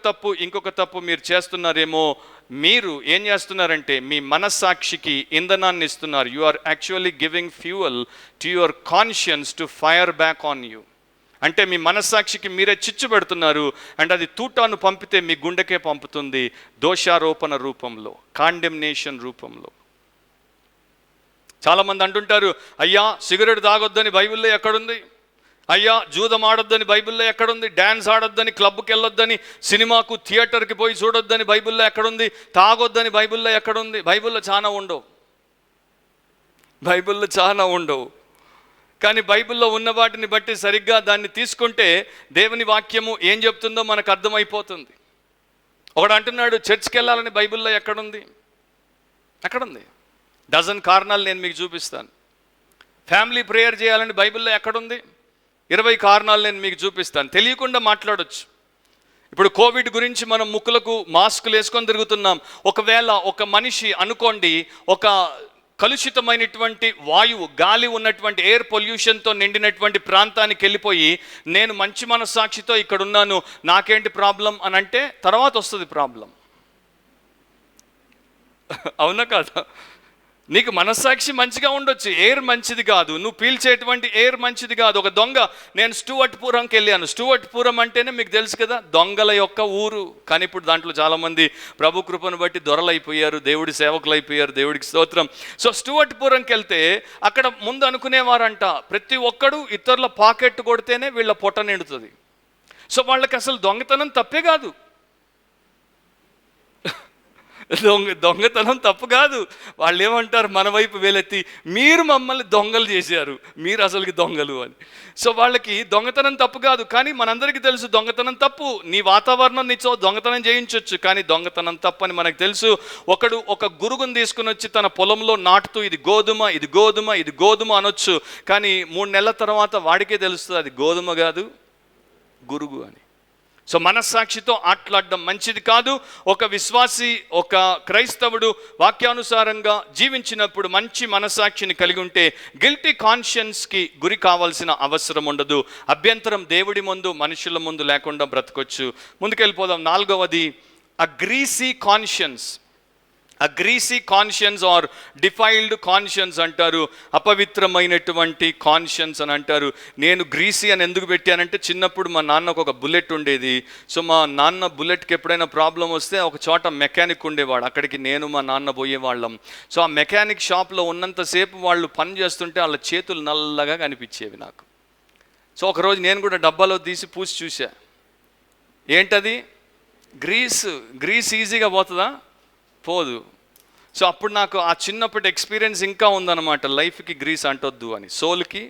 తప్పు మీరు చేస్తున్నారేమో. మీరు ఏం చేస్తున్నారంటే మీ మనస్సాక్షికి ఇంధనాన్ని ఇస్తున్నారు. You are actually giving fuel to your conscience to fire back on you. అంటే మీ మనస్సాక్షికి మీరే చిచ్చు పెడుతున్నారు. అండ్ అది తూటాను పంపితే మీ గుండెకే పంపుతుంది, దోషారోపణ రూపంలో, కాండెమ్నేషన్ రూపంలో. చాలామంది అంటుంటారు, అయ్యా సిగరెట్ తాగొద్దని బైబిల్లో ఎక్కడుంది, అయ్యా జూదం ఆడొద్దని బైబిల్లో ఎక్కడుంది, డ్యాన్స్ ఆడొద్దని, క్లబ్కి వెళ్ళొద్దని, సినిమాకు థియేటర్కి పోయి చూడొద్దని బైబిల్లో ఎక్కడుంది, తాగొద్దని బైబిల్లో ఎక్కడుంది. బైబిల్లో చాలా ఉండవు. కానీ బైబిల్లో ఉన్న వాటిని బట్టి సరిగ్గా దాన్ని తీసుకుంటే దేవుని వాక్యము ఏం చెప్తుందో మనకు అర్థమైపోతుంది. ఒకడు అంటున్నాడు, చర్చ్కి వెళ్ళాలని బైబిల్లో ఎక్కడుంది? డజన్ కారణాలు నేను మీకు చూపిస్తాను. ఫ్యామిలీ ప్రేయర్ చేయాలని బైబిల్లో ఎక్కడుంది? 20 కారణాలు నేను మీకు చూపిస్తాను. తెలియకుండా మాట్లాడొచ్చు. ఇప్పుడు కోవిడ్ గురించి మనం ముక్కులకు మాస్కులు వేసుకొని తిరుగుతున్నాం. ఒకవేళ ఒక మనిషి అనుకోండి, ఒక కలుషితమైనటువంటి వాయువు, గాలి ఉన్నటువంటి ఎయిర్ పొల్యూషన్తో నిండినటువంటి ప్రాంతానికి వెళ్ళిపోయి, నేను మంచి మనస్సాక్షితో ఇక్కడ ఉన్నాను, నాకేంటి ప్రాబ్లం అని అంటే తర్వాత వస్తుంది ప్రాబ్లం. అవునా కాదా? నీకు మనస్సాక్షి మంచిగా ఉండొచ్చు, ఎయిర్ మంచిది కాదు, నువ్వు పీల్చేటువంటి ఎయిర్ మంచిది కాదు. ఒక దొంగ, నేను స్టూవర్ట్పురంకి వెళ్ళాను. స్టూవర్ట్పురం అంటేనే మీకు తెలుసు కదా, దొంగల యొక్క ఊరు. కానీ ఇప్పుడు దాంట్లో చాలామంది ప్రభు కృపను బట్టి దొరలైపోయారు, దేవుడి సేవకులు అయిపోయారు, దేవుడికి స్తోత్రం. సో స్టూవర్ట్పురంకి వెళ్తే అక్కడ ముందు అనుకునేవారంట, ప్రతి ఒక్కడు ఇతరుల పాకెట్ కొడితేనే వీళ్ళ పొట్ట నిండుతుంది. సో వాళ్ళకి అసలు దొంగతనం తప్పే కాదు, దొంగతనం తప్పు కాదు. వాళ్ళు ఏమంటారు, మన వైపు వేలెత్తి, మీరు మమ్మల్ని దొంగలు చేశారు, మీరు అసలుకి దొంగలు అని. సో వాళ్ళకి దొంగతనం తప్పు కాదు, కానీ మనందరికీ తెలుసు దొంగతనం తప్పు. నీ వాతావరణం నీతో దొంగతనం చేయించవచ్చు, కానీ దొంగతనం తప్పు అని మనకు తెలుసు. ఒకడు ఒక గురుగును తీసుకుని వచ్చి తన పొలంలో నాటుతూ, ఇది గోధుమ అనొచ్చు, కానీ 3 నెలల తర్వాత వాడికే తెలుస్తుంది అది గోధుమ కాదు, గురుగు అని. సో మనస్సాక్షితో ఆటలాడడం మంచిది కాదు. ఒక విశ్వాసి, ఒక క్రైస్తవుడు వాక్యానుసారంగా జీవించినప్పుడు మంచి మనస్సాక్షిని కలిగి ఉంటే గిల్టీ కాన్షియన్స్కి గురి కావాల్సిన అవసరం ఉండదు. అభ్యంతరం దేవుడి ముందు, మనుషుల ముందు లేకుండా బ్రతకొచ్చు. ముందుకెళ్ళిపోదాం. 4వది, a greasy conscience or defiled conscience అంటారు. అపవిత్రమైనటువంటి కాన్షియన్స్ అని అంటారు. నేను గ్రీసీ అని ఎందుకు పెట్టానంటే, చిన్నప్పుడు మా నాన్నకు ఒక బుల్లెట్ ఉండేది. సో మా నాన్న బుల్లెట్కి ఎప్పుడైనా ప్రాబ్లం వస్తే ఒక చోట మెకానిక్ ఉండేవాడు, అక్కడికి నేను మా నాన్న పోయేవాళ్ళం. సో ఆ మెకానిక్ షాప్లో ఉన్నంతసేపు వాళ్ళు పని చేస్తుంటే వాళ్ళ చేతులు నల్లగా కనిపించేవి నాకు. సో ఒకరోజు నేను కూడా డబ్బాలో తీసి పూసి చూసా, ఏంటది? గ్రీస్ ఈజీగా పోతుందా? పోదు. సో అప్పుడు నాకు ఆ చిన్నప్పటి ఎక్స్పీరియన్స్ ఇంకా ఉందన్నమాట, లైఫ్కి గ్రీస్ అంటొద్దు అని, సోల్కి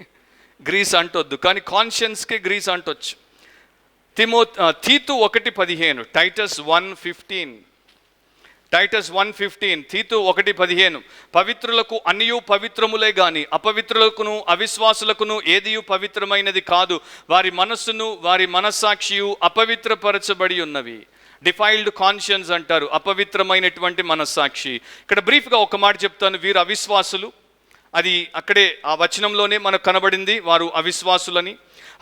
గ్రీస్ అంటొద్దు, కానీ కాన్షియన్స్కి గ్రీస్ అంటొచ్చు. తీతు 1:15, టైటస్ 1:15, టైటస్ 1:15, తీతు 1:15, పవిత్రులకు అన్నియు పవిత్రములే గాని అపవిత్రులకును అవిశ్వాసులకును ఏదియు పవిత్రమైనది కాదు, వారి మనస్సును వారి మనస్సాక్షియు అపవిత్రపరచబడి ఉన్నవి. డిఫైల్డ్ కాన్షియన్స్ అంటారు, అపవిత్రమైనటువంటి మనస్సాక్షి. ఇక్కడ బ్రీఫ్గా ఒక మాట చెప్తాను. వీరు అవిశ్వాసులు, అది అక్కడే ఆ వచనంలోనే మనకు కనబడింది, వారు అవిశ్వాసులని.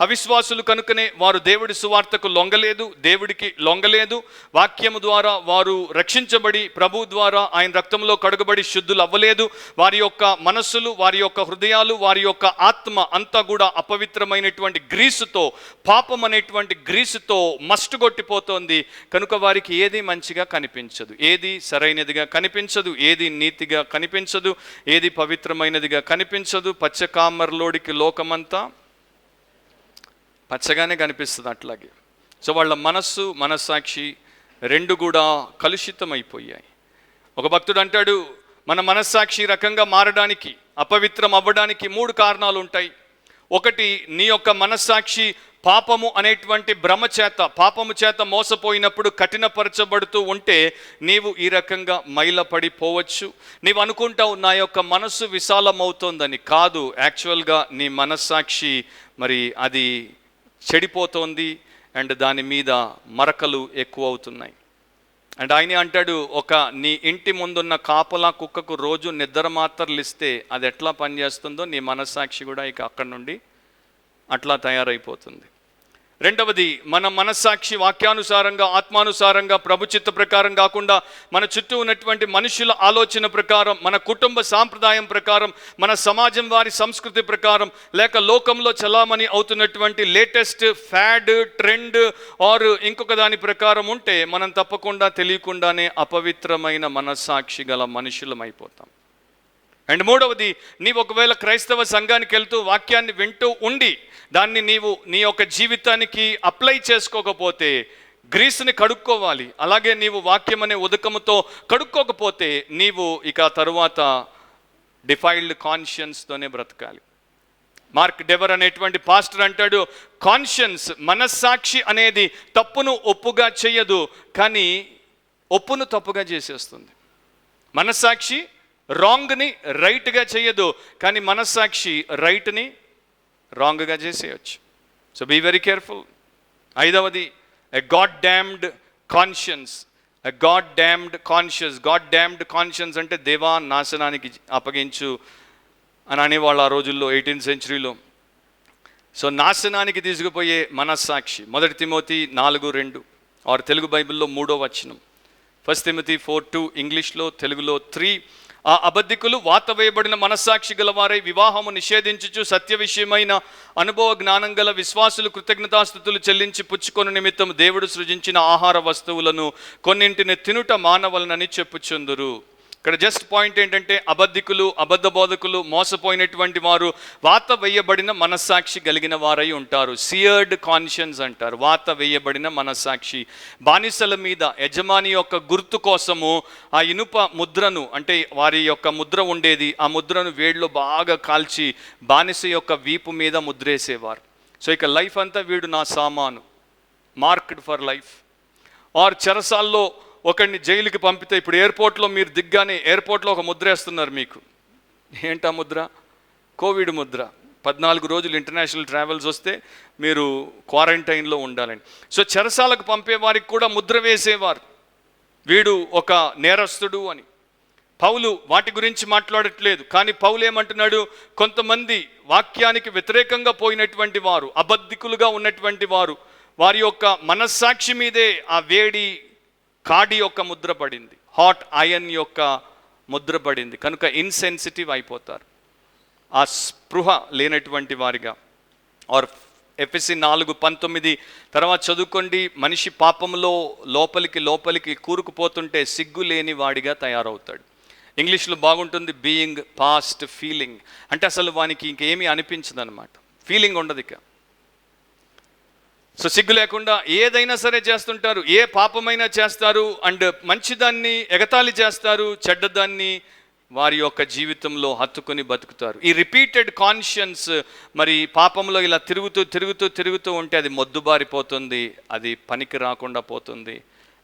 అవిశ్వాసులు కనుకనే వారు దేవుడి సువార్తకు లొంగలేదు, దేవుడికి లొంగలేదు. వాక్యము ద్వారా వారు రక్షించబడి ప్రభు ద్వారా ఆయన రక్తంలో కడుగబడి శుద్ధులు అవ్వలేదు. వారి యొక్క మనస్సులు, వారి యొక్క హృదయాలు, వారి యొక్క ఆత్మ అంతా కూడా అపవిత్రమైనటువంటి గ్రీసుతో, పాపం అనేటువంటి గ్రీసుతో మస్టుగొట్టిపోతోంది. కనుక వారికి ఏది మంచిగా కనిపించదు, ఏది సరైనదిగా కనిపించదు, ఏది నీతిగా కనిపించదు, ఏది పవిత్రమైనదిగా కనిపించదు. పచ్చకామర్లోడికి లోకమంతా పచ్చగానే కనిపిస్తుంది అట్లాగే. సో వాళ్ళ మనస్సు మనస్సాక్షి రెండు కూడా కలుషితమైపోయాయి. ఒక భక్తుడు అంటాడు, మన మనస్సాక్షి రకంగా మారడానికి, అపవిత్రం అవ్వడానికి 3 కారణాలు ఉంటాయి. ఒకటి, నీ యొక్క మనస్సాక్షి పాపము అనేటువంటి భ్రమ చేత, పాపము చేత మోసపోయినప్పుడు కఠినపరచబడుతూ ఉంటే నీవు ఈ రకంగా మైలపడిపోవచ్చు. నీవు అనుకుంటావు నా యొక్క మనస్సు విశాలమవుతోందని. కాదు, యాక్చువల్గా నీ మనస్సాక్షి మరి అది చెడిపోతోంది అండ్ దాని మీద మరకలు ఎక్కువ అవుతున్నాయి. అండ్ ఆయన అంటాడు, నీ ఇంటి ముందున్న కాపలా కుక్కకు రోజు నిద్ర మాత్రలు ఇస్తే అది ఎట్లా పనిచేస్తుందో నీ మనస్సాక్షి కూడా ఇక అక్కడి నుండి అట్లా తయారైపోతుంది. రెండవది, మన మనస్సాక్షి వాక్యానుసారంగా, ఆత్మానుసారంగా, ప్రభు చిత్త ప్రకారం కాకుండా మన చుట్టూ ఉన్నటువంటి మనుషుల ఆలోచన ప్రకారం, మన కుటుంబ సాంప్రదాయం ప్రకారం, మన సమాజం వారి సంస్కృతి ప్రకారం, లేక లోకంలో చలామణి అవుతున్నటువంటి లేటెస్ట్ ఫ్యాడ్, ట్రెండ్ ఆర్ ఇంకొక దాని ప్రకారం ఉంటే మనం తప్పకుండా తెలియకుండానే అపవిత్రమైన మనస్సాక్షి గల మనుషులం అయిపోతాం. అండ్ మూడవది, నీవు ఒకవేళ క్రైస్తవ సంఘానికి వెళ్తూ వాక్యాన్ని వింటూ ఉండి దాన్ని నీవు నీ యొక్క జీవితానికి అప్లై చేసుకోకపోతే, గ్రీస్ని కడుక్కోవాలి. అలాగే నీవు వాక్యం అనే ఉదకముతో కడుక్కోకపోతే నీవు ఇక తరువాత డిఫైల్డ్ కాన్షియన్స్తోనే బ్రతకాలి. మార్క్ డెవర్ అనేటువంటి పాస్టర్ అంటాడు, కాన్షియన్స్, మనస్సాక్షి అనేది తప్పును ఒప్పుగా చేయదు, కానీ ఒప్పును తప్పుగా చేసేస్తుంది. మనస్సాక్షి రాంగ్ని రైట్గా చేయదు, కానీ మనస్సాక్షి రైట్ని రాంగ్గా చేసేయచ్చు. So be very careful. ఐదవది, a God damned conscience. A God damned conscious. God damned conscience అంటే దేవా నాశనానికి అప్పగించు అని అనేవాళ్ళు ఆ రోజుల్లో, 18th centuryలో. సో నాశనానికి తీసుకుపోయే మనస్సాక్షి. 1 తిమోతి 4:2 ఆర్ తెలుగు బైబిల్లో 3వ వచనం. 1 Timothy 4:2 ఇంగ్లీష్లో, తెలుగులో 3. ఆ అబద్ధికులు వాత వేయబడిన మనస్సాక్షి గలవారై వివాహము నిషేధించుచు సత్య విషయమైన అనుభవ జ్ఞానం గల విశ్వాసులు కృతజ్ఞతాస్తుతులు చెల్లించి పుచ్చుకొను నిమిత్తం దేవుడు సృజించిన ఆహార వస్తువులను కొన్నింటిని తినుట మానవలనని చెప్పుచుందురు. ఇక్కడ జస్ట్ పాయింట్ ఏంటంటే, అబద్ధికులు, అబద్ధ బోధకులు, మోసపోయినటువంటి వారు వాత వేయబడిన మనస్సాక్షి కలిగిన వారై ఉంటారు. సియర్డ్ కాన్షియన్స్ అంటారు, వాత వేయబడిన మనస్సాక్షి. బానిసల మీద యజమాని యొక్క గుర్తు కోసము ఆ ఇనుప ముద్రను, అంటే వారి యొక్క ముద్ర ఉండేది, ఆ ముద్రను వేడిలో బాగా కాల్చి బానిస యొక్క వీపు మీద ముద్రేసేవారు. సో ఇక లైఫ్ అంతా వీడు నా సామాను, మార్క్డ్ ఫర్ లైఫ్. ఆర్ చెరసాల్లో ఒకరిని జైలుకి పంపితే, ఇప్పుడు ఎయిర్పోర్ట్లో మీరు దిగ్గానే ఎయిర్పోర్ట్లో ఒక ముద్ర వేస్తున్నారు మీకు. ఏంటా ముద్ర? కోవిడ్ ముద్ర. 14 రోజులు ఇంటర్నేషనల్ ట్రావెల్స్ వస్తే మీరు క్వారంటైన్లో ఉండాలని. సో చెరసాలకు పంపే వారికి కూడా ముద్ర వేసేవారు, వీడు ఒక నేరస్తుడు అని. పౌలు వాటి గురించి మాట్లాడట్లేదు, కానీ పౌలు ఏమంటున్నాడు, కొంతమంది వాక్యానికి వ్యతిరేకంగా పోయినటువంటి వారు, అబద్ధికులుగా ఉన్నటువంటి వారు, వారి యొక్క మనస్సాక్షి మీదే ఆ వేడి కాడి యొక్క ముద్ర పడింది, హాట్ ఐరన్ యొక్క ముద్ర పడింది. కనుక ఇన్సెన్సిటివ్ అయిపోతారు, ఆ స్పృహ లేనటువంటి వారిగా. ఆర్ ఎఫెసీ 4:19 తర్వాత చదువుకోండి. మనిషి పాపంలో లోపలికి కూరుకుపోతుంటే సిగ్గు లేని వాడిగా తయారవుతాడు. ఇంగ్లీష్లో బాగుంటుంది, బీయింగ్ పాస్ట్ ఫీలింగ్, అంటే అసలు వానికి ఇంకేమీ అనిపించదు అనమాట, ఫీలింగ్ ఉండదు ఇక. సో సిగ్గు లేకుండా ఏదైనా సరే చేస్తుంటారు, ఏ పాపమైనా చేస్తారు. అండ్ మంచిదాన్ని ఎగతాళి చేస్తారు, చెడ్డదాన్ని వారి యొక్క జీవితంలో హత్తుకొని బతుకుతారు. ఈ రిపీటెడ్ కాన్షియన్స్ మరి పాపంలో ఇలా తిరుగుతూ ఉంటే అది మొద్దుబారిపోతుంది, అది పనికి రాకుండా పోతుంది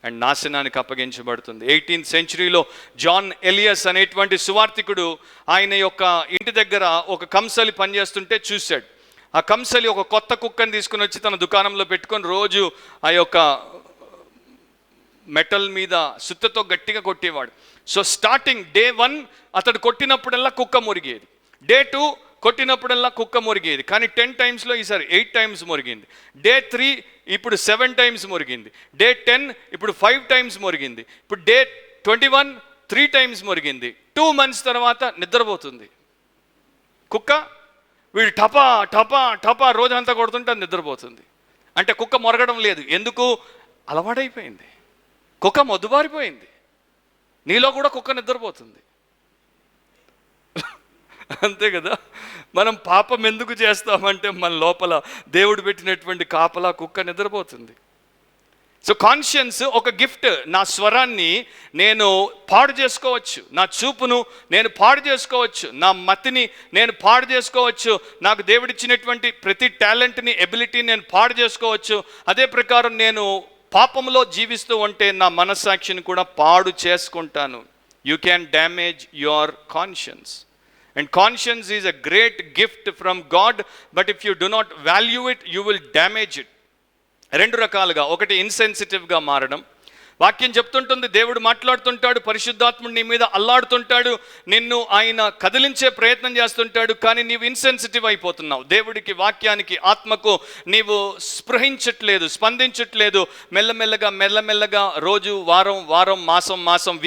అండ్ నాశనానికి అప్పగించబడుతుంది. 18th సెంచరీలో జాన్ ఎలియస్ అనేటువంటి సువార్థికుడు ఆయన యొక్క ఇంటి దగ్గర ఒక కంసలి పనిచేస్తుంటే చూశాడు. ఆ కంసలి ఒక కొత్త కుక్కని తీసుకుని వచ్చి తన దుకాణంలో పెట్టుకొని రోజు ఆ యొక్క మెటల్ మీద సుత్తతో గట్టిగా కొట్టేవాడు. సో స్టార్టింగ్ డే 1 అతడు కొట్టినప్పుడల్లా కుక్క మురిగేది, డే 2 కొట్టినప్పుడల్లా కుక్క మురిగేది, కానీ 10 టైమ్స్లో ఈసారి 8 టైమ్స్ మురిగింది. డే 3 ఇప్పుడు 7 టైమ్స్ మురిగింది. డే 10 ఇప్పుడు 5 టైమ్స్ మురిగింది. ఇప్పుడు డే 21 3 టైమ్స్ మురిగింది. 2 months తర్వాత నిద్రపోతుంది కుక్క. వీడు టపా టపా టపా రోజంతా కొడుతుంటే నిద్రపోతుంది. అంటే కుక్క మొరగడం లేదు, ఎందుకు? అలవాటైపోయింది, కుక్క మొద్దుబారిపోయింది. నీలో కూడా కుక్క నిద్రపోతుంది, అంతే కదా. మనం పాపం ఎందుకు చేస్తామంటే మన లోపల దేవుడు పెట్టినటువంటి కాపలా కుక్క నిద్రపోతుంది. సో కాన్షియన్స్ ఒక గిఫ్ట్. నా స్వరాన్ని నేను పాడు చేసుకోవచ్చు, నా చూపును నేను పాడు చేసుకోవచ్చు, నా మతిని నేను పాడు చేసుకోవచ్చు, నాకు దేవుడిచ్చినటువంటి ప్రతి టాలెంట్ని ఎబిలిటీని నేను పాడు చేసుకోవచ్చు. అదే ప్రకారం నేను పాపంలో జీవిస్తూ ఉంటే నా మనస్సాక్షిని కూడా పాడు చేసుకుంటాను. You can damage your conscience. And conscience is a great gift from God, but if you do not value it, you will damage it. 2 రకాలుగా, ఒకటి ఇన్సెన్సిటివ్గా మారడం. వాక్యం చెప్తుంటుంది, దేవుడు మాట్లాడుతుంటాడు, పరిశుద్ధాత్ముడు నీ మీద అల్లాడుతుంటాడు, నిన్ను ఆయన కదిలించే ప్రయత్నం చేస్తుంటాడు, కానీ నీవు ఇన్సెన్సిటివ్ అయిపోతున్నావు. దేవుడికి, వాక్యానికి, ఆత్మకు నీవు స్పృహించట్లేదు, స్పందించట్లేదు. మెల్లమెల్లగా రోజు, వారం, మాసం,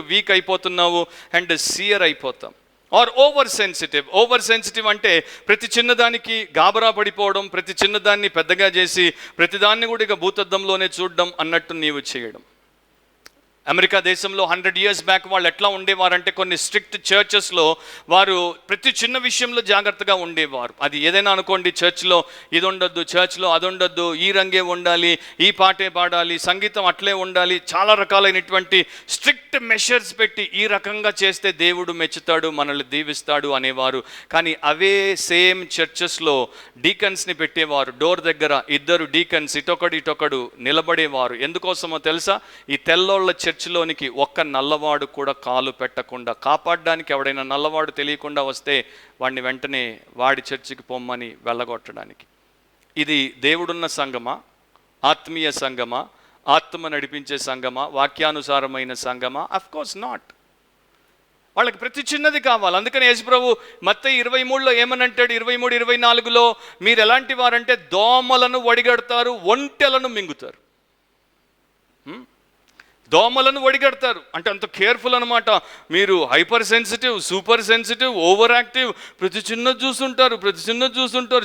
వీక్ అయిపోతున్నావు అండ్ సియర్ అయిపోతాం. ఆర్ ఓవర్ సెన్సిటివ్ అంటే ప్రతి చిన్నదానికి గాబరా పడిపోవడం, ప్రతి చిన్నదాన్ని పెద్దగా చేసి ప్రతిదాన్ని కూడా ఇక భూతద్దంలోనే చూడడం అన్నట్టు నీవు చేయడం. అమెరికా దేశంలో 100 years బ్యాక్ వాళ్ళు ఎట్లా ఉండేవారంటే, కొన్ని స్ట్రిక్ట్ చర్చెస్లో వారు ప్రతి చిన్న విషయంలో జాగ్రత్తగా ఉండేవారు. అది ఏదైనా అనుకోండి, చర్చ్లో ఇది ఉండొద్దు, చర్చ్లో అది ఉండొద్దు, ఈ రంగే ఉండాలి, ఈ పాటే పాడాలి, సంగీతం అట్లే ఉండాలి, చాలా రకాలైనటువంటి స్ట్రిక్ట్ మెషర్స్ పెట్టి ఈ రకంగా చేస్తే దేవుడు మెచ్చుతాడు, మనల్ని దీవిస్తాడు అనేవారు. కానీ అవే సేమ్ చర్చెస్లో డీకన్స్ని పెట్టేవారు. డోర్ దగ్గర 2 డీకన్స్ ఇటొకడు నిలబడేవారు. ఎందుకోసమో తెలుసా? ఈ తెల్లోళ్ళ చర్చిలోనికి ఒక్క నల్లవాడు కూడా కాలు పెట్టకుండా కాపాడడానికి. ఎవడైనా నల్లవాడు తెలియకుండా వస్తే వాడిని వెంటనే వాడి చర్చికి పొమ్మని వెళ్ళగొట్టడానికి. ఇది దేవుడున్న సంఘమా? ఆత్మీయ సంఘమా? ఆత్మ నడిపించే సంఘమా? వాక్యానుసారమైన సంఘమా? Of course not. వాళ్ళకి ప్రతి చిన్నది కావాలి. అందుకని యేసుప్రభు మత్తయి 23లో ఏమనంటాడు? 23-24లో మీరు ఎలాంటి వారంటే దోమలను వడిగడతారు, ఒంటెలను మింగుతారు. దోమలను వడిగడతారు అంటే అంత కేర్ఫుల్ అనమాట. మీరు hyper sensitive, super sensitive, over active, ప్రతి చిన్నది చూస్తుంటారు.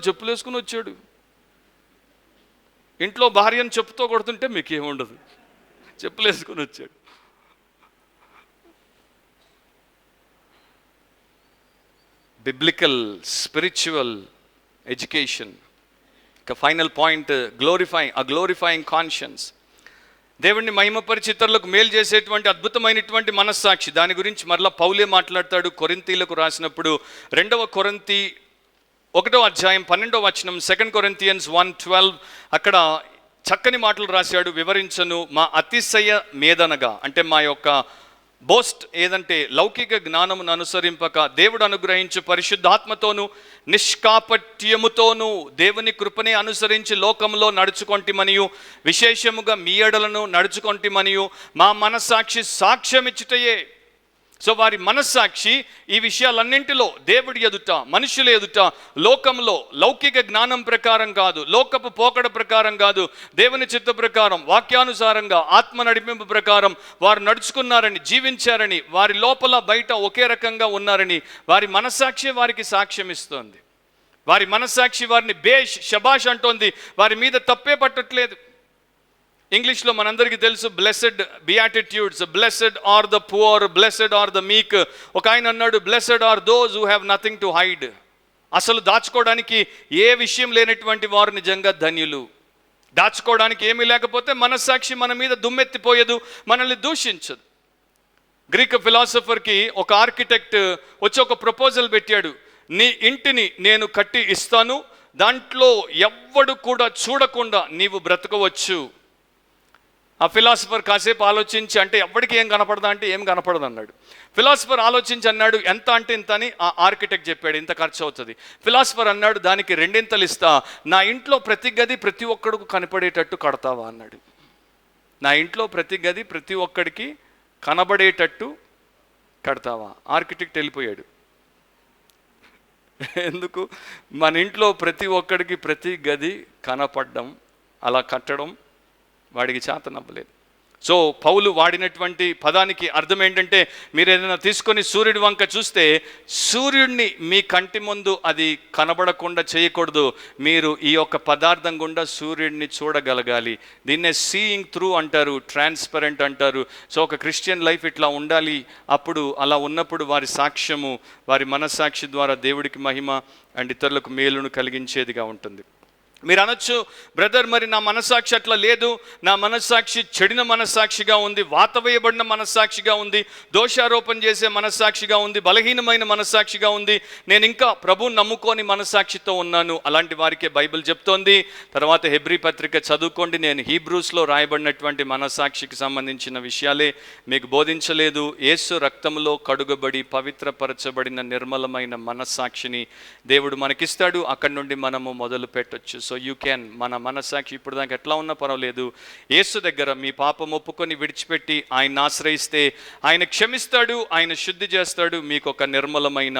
చెప్పులు వేసుకుని వచ్చాడు, ఇంట్లో భార్యను చెప్పుతో కొడుతుంటే మీకేముండదు, చెప్పులు వేసుకుని వచ్చాడు. Biblical spiritual education. ఇక ఫైనల్ పాయింట్, గ్లోరిఫైయింగ్ కాన్షియన్స్. దేవుణ్ణి మహిమపరిచి ఇతరులకు మేలు చేసేటువంటి అద్భుతమైనటువంటి మనస్సాక్షి. దాని గురించి మరలా పౌలే మాట్లాడతాడు కొరింథీలకు రాసినప్పుడు. 2వ కొరింథీ 1వ అధ్యాయం 12వ వచనం, 2 Corinthians 1:12. అక్కడ చక్కని మాటలు రాశాడు. వివరించను, మా అతిశయ మేదనగా అంటే మా యొక్క బోస్ట్ ఏదంటే లౌకిక జ్ఞానమును అనుసరింపక దేవుడు అనుగ్రహించు పరిశుద్ధాత్మతోనూ నిష్కాపట్యముతోనూ దేవుని కృపనే అనుసరించి లోకంలో నడుచుకొంటిమనియు విశేషముగా మీ ఎడలను నడుచుకొంటిమనియు మా మనస్సాక్షి సాక్ష్యమిచ్చుటయే. సో వారి మనస్సాక్షి ఈ విషయాలన్నింటిలో దేవుడి ఎదుట, మనుషుల ఎదుట, లోకంలో లౌకిక జ్ఞానం ప్రకారం కాదు, లోకపు పోకడ ప్రకారం కాదు, దేవుని చిత్త ప్రకారం, వాక్యానుసారంగా, ఆత్మ నడిపింపు ప్రకారం వారు నడుచుకున్నారని, జీవించారని, వారి లోపల బయట ఒకే రకంగా ఉన్నారని వారి మనస్సాక్షి వారికి సాక్ష్యం ఇస్తోంది. వారి మనస్సాక్షి వారిని బేష్ షబాష్ అంటోంది. వారి మీద తప్పే పట్టట్లేదు. ఇంగ్లీష్లో మనందరికీ తెలుసు, blessed beatitudes, blessed are the poor, blessed are the meek. ఒక ఆయన అన్నాడు, blessed are those who have nothing to hide. అసలు దాచుకోవడానికి ఏ విషయం లేనటువంటి వారు నిజంగా ధన్యులు. దాచుకోవడానికి ఏమీ లేకపోతే మనస్సాక్షి మన మీద దుమ్మెత్తిపోయదు, మనల్ని దూషించదు. గ్రీక్ ఫిలాసఫర్కి ఒక ఆర్కిటెక్ట్ వచ్చి ఒక ప్రపోజల్ పెట్టాడు. నీ ఇంటిని నేను కట్టి ఇస్తాను, దాంట్లో ఎవ్వడు కూడా చూడకుండా నీవు బ్రతకవచ్చు. ఆ ఫిలాసఫర్ కాసేపు ఆలోచించి, అంటే ఎవ్వడికి ఏం కనపడదా అంటే ఏం కనపడదు అన్నాడు. ఫిలాసఫర్ ఆలోచించి అన్నాడు, ఎంత అంటే ఇంత అని. ఆ ఆర్కిటెక్ట్ చెప్పాడు, ఇంత ఖర్చు అవుతుంది. ఫిలాసఫర్ అన్నాడు, దానికి 2 ఇస్తా, నా ఇంట్లో ప్రతి గది ప్రతి ఒక్కడికి కనపడేటట్టు కడతావా అన్నాడు. నా ఇంట్లో ప్రతి గది ప్రతి ఒక్కడికి కనబడేటట్టు కడతావా? ఆర్కిటెక్ట్ వెళ్ళిపోయాడు. ఎందుకు? మన ఇంట్లో ప్రతి ఒక్కడికి ప్రతి గది కనపడడం, అలా కట్టడం వాడికి చేతనవ్వలేదు. సో పౌలు వాడినటువంటి పదానికి అర్థం ఏంటంటే, మీరు ఏదైనా తీసుకొని సూర్యుడి వంక చూస్తే సూర్యుడిని మీ కంటి ముందు అది కనబడకుండా చేయకూడదు. మీరు ఈ యొక్క పదార్థం గుండా సూర్యుడిని చూడగలగాలి. దీన్నే సీయింగ్ త్రూ అంటారు, ట్రాన్స్పరెంట్ అంటారు. సో ఒక క్రిస్టియన్ లైఫ్ ఇట్లా ఉండాలి. అప్పుడు అలా ఉన్నప్పుడు వారి సాక్ష్యము, వారి మనస్సాక్షి ద్వారా దేవుడికి మహిమ అండ్ ఇతరులకు మేలును కలిగించేదిగా ఉంటుంది. మీరు అనొచ్చు, బ్రదర్ మరి నా మనస్సాక్షి అట్లా లేదు, నా మనస్సాక్షి చెడిన మనస్సాక్షిగా ఉంది, వాత వేయబడిన మనస్సాక్షిగా ఉంది, దోషారోపణ చేసే మనస్సాక్షిగా ఉంది, బలహీనమైన మనస్సాక్షిగా ఉంది, నేను ఇంకా ప్రభువుని నమ్ముకొని మనస్సాక్షితో ఉన్నాను. అలాంటి వారికే బైబిల్ చెప్తోంది. తర్వాత హెబ్రీ పత్రిక చదువుకోండి. నేను హీబ్రూస్లో రాయబడినటువంటి మనస్సాక్షికి సంబంధించిన విషయాలే మీకు బోధించలేదు. యేసు రక్తంలో కడుగబడి పవిత్రపరచబడిన నిర్మలమైన మనస్సాక్షిని దేవుడు మనకిస్తాడు. అక్కడి నుండి మనము మొదలు పెట్టొచ్చు. సో యూ క్యాన్, మన మనస్సాక్షి ఇప్పుడు దాకా ఎట్లా ఉన్నా పర్వాలేదు, యేసు దగ్గర మీ పాపం ఒప్పుకొని విడిచిపెట్టి ఆయన ఆశ్రయిస్తే ఆయన క్షమిస్తాడు, ఆయన శుద్ధి చేస్తాడు, మీకు ఒక నిర్మలమైన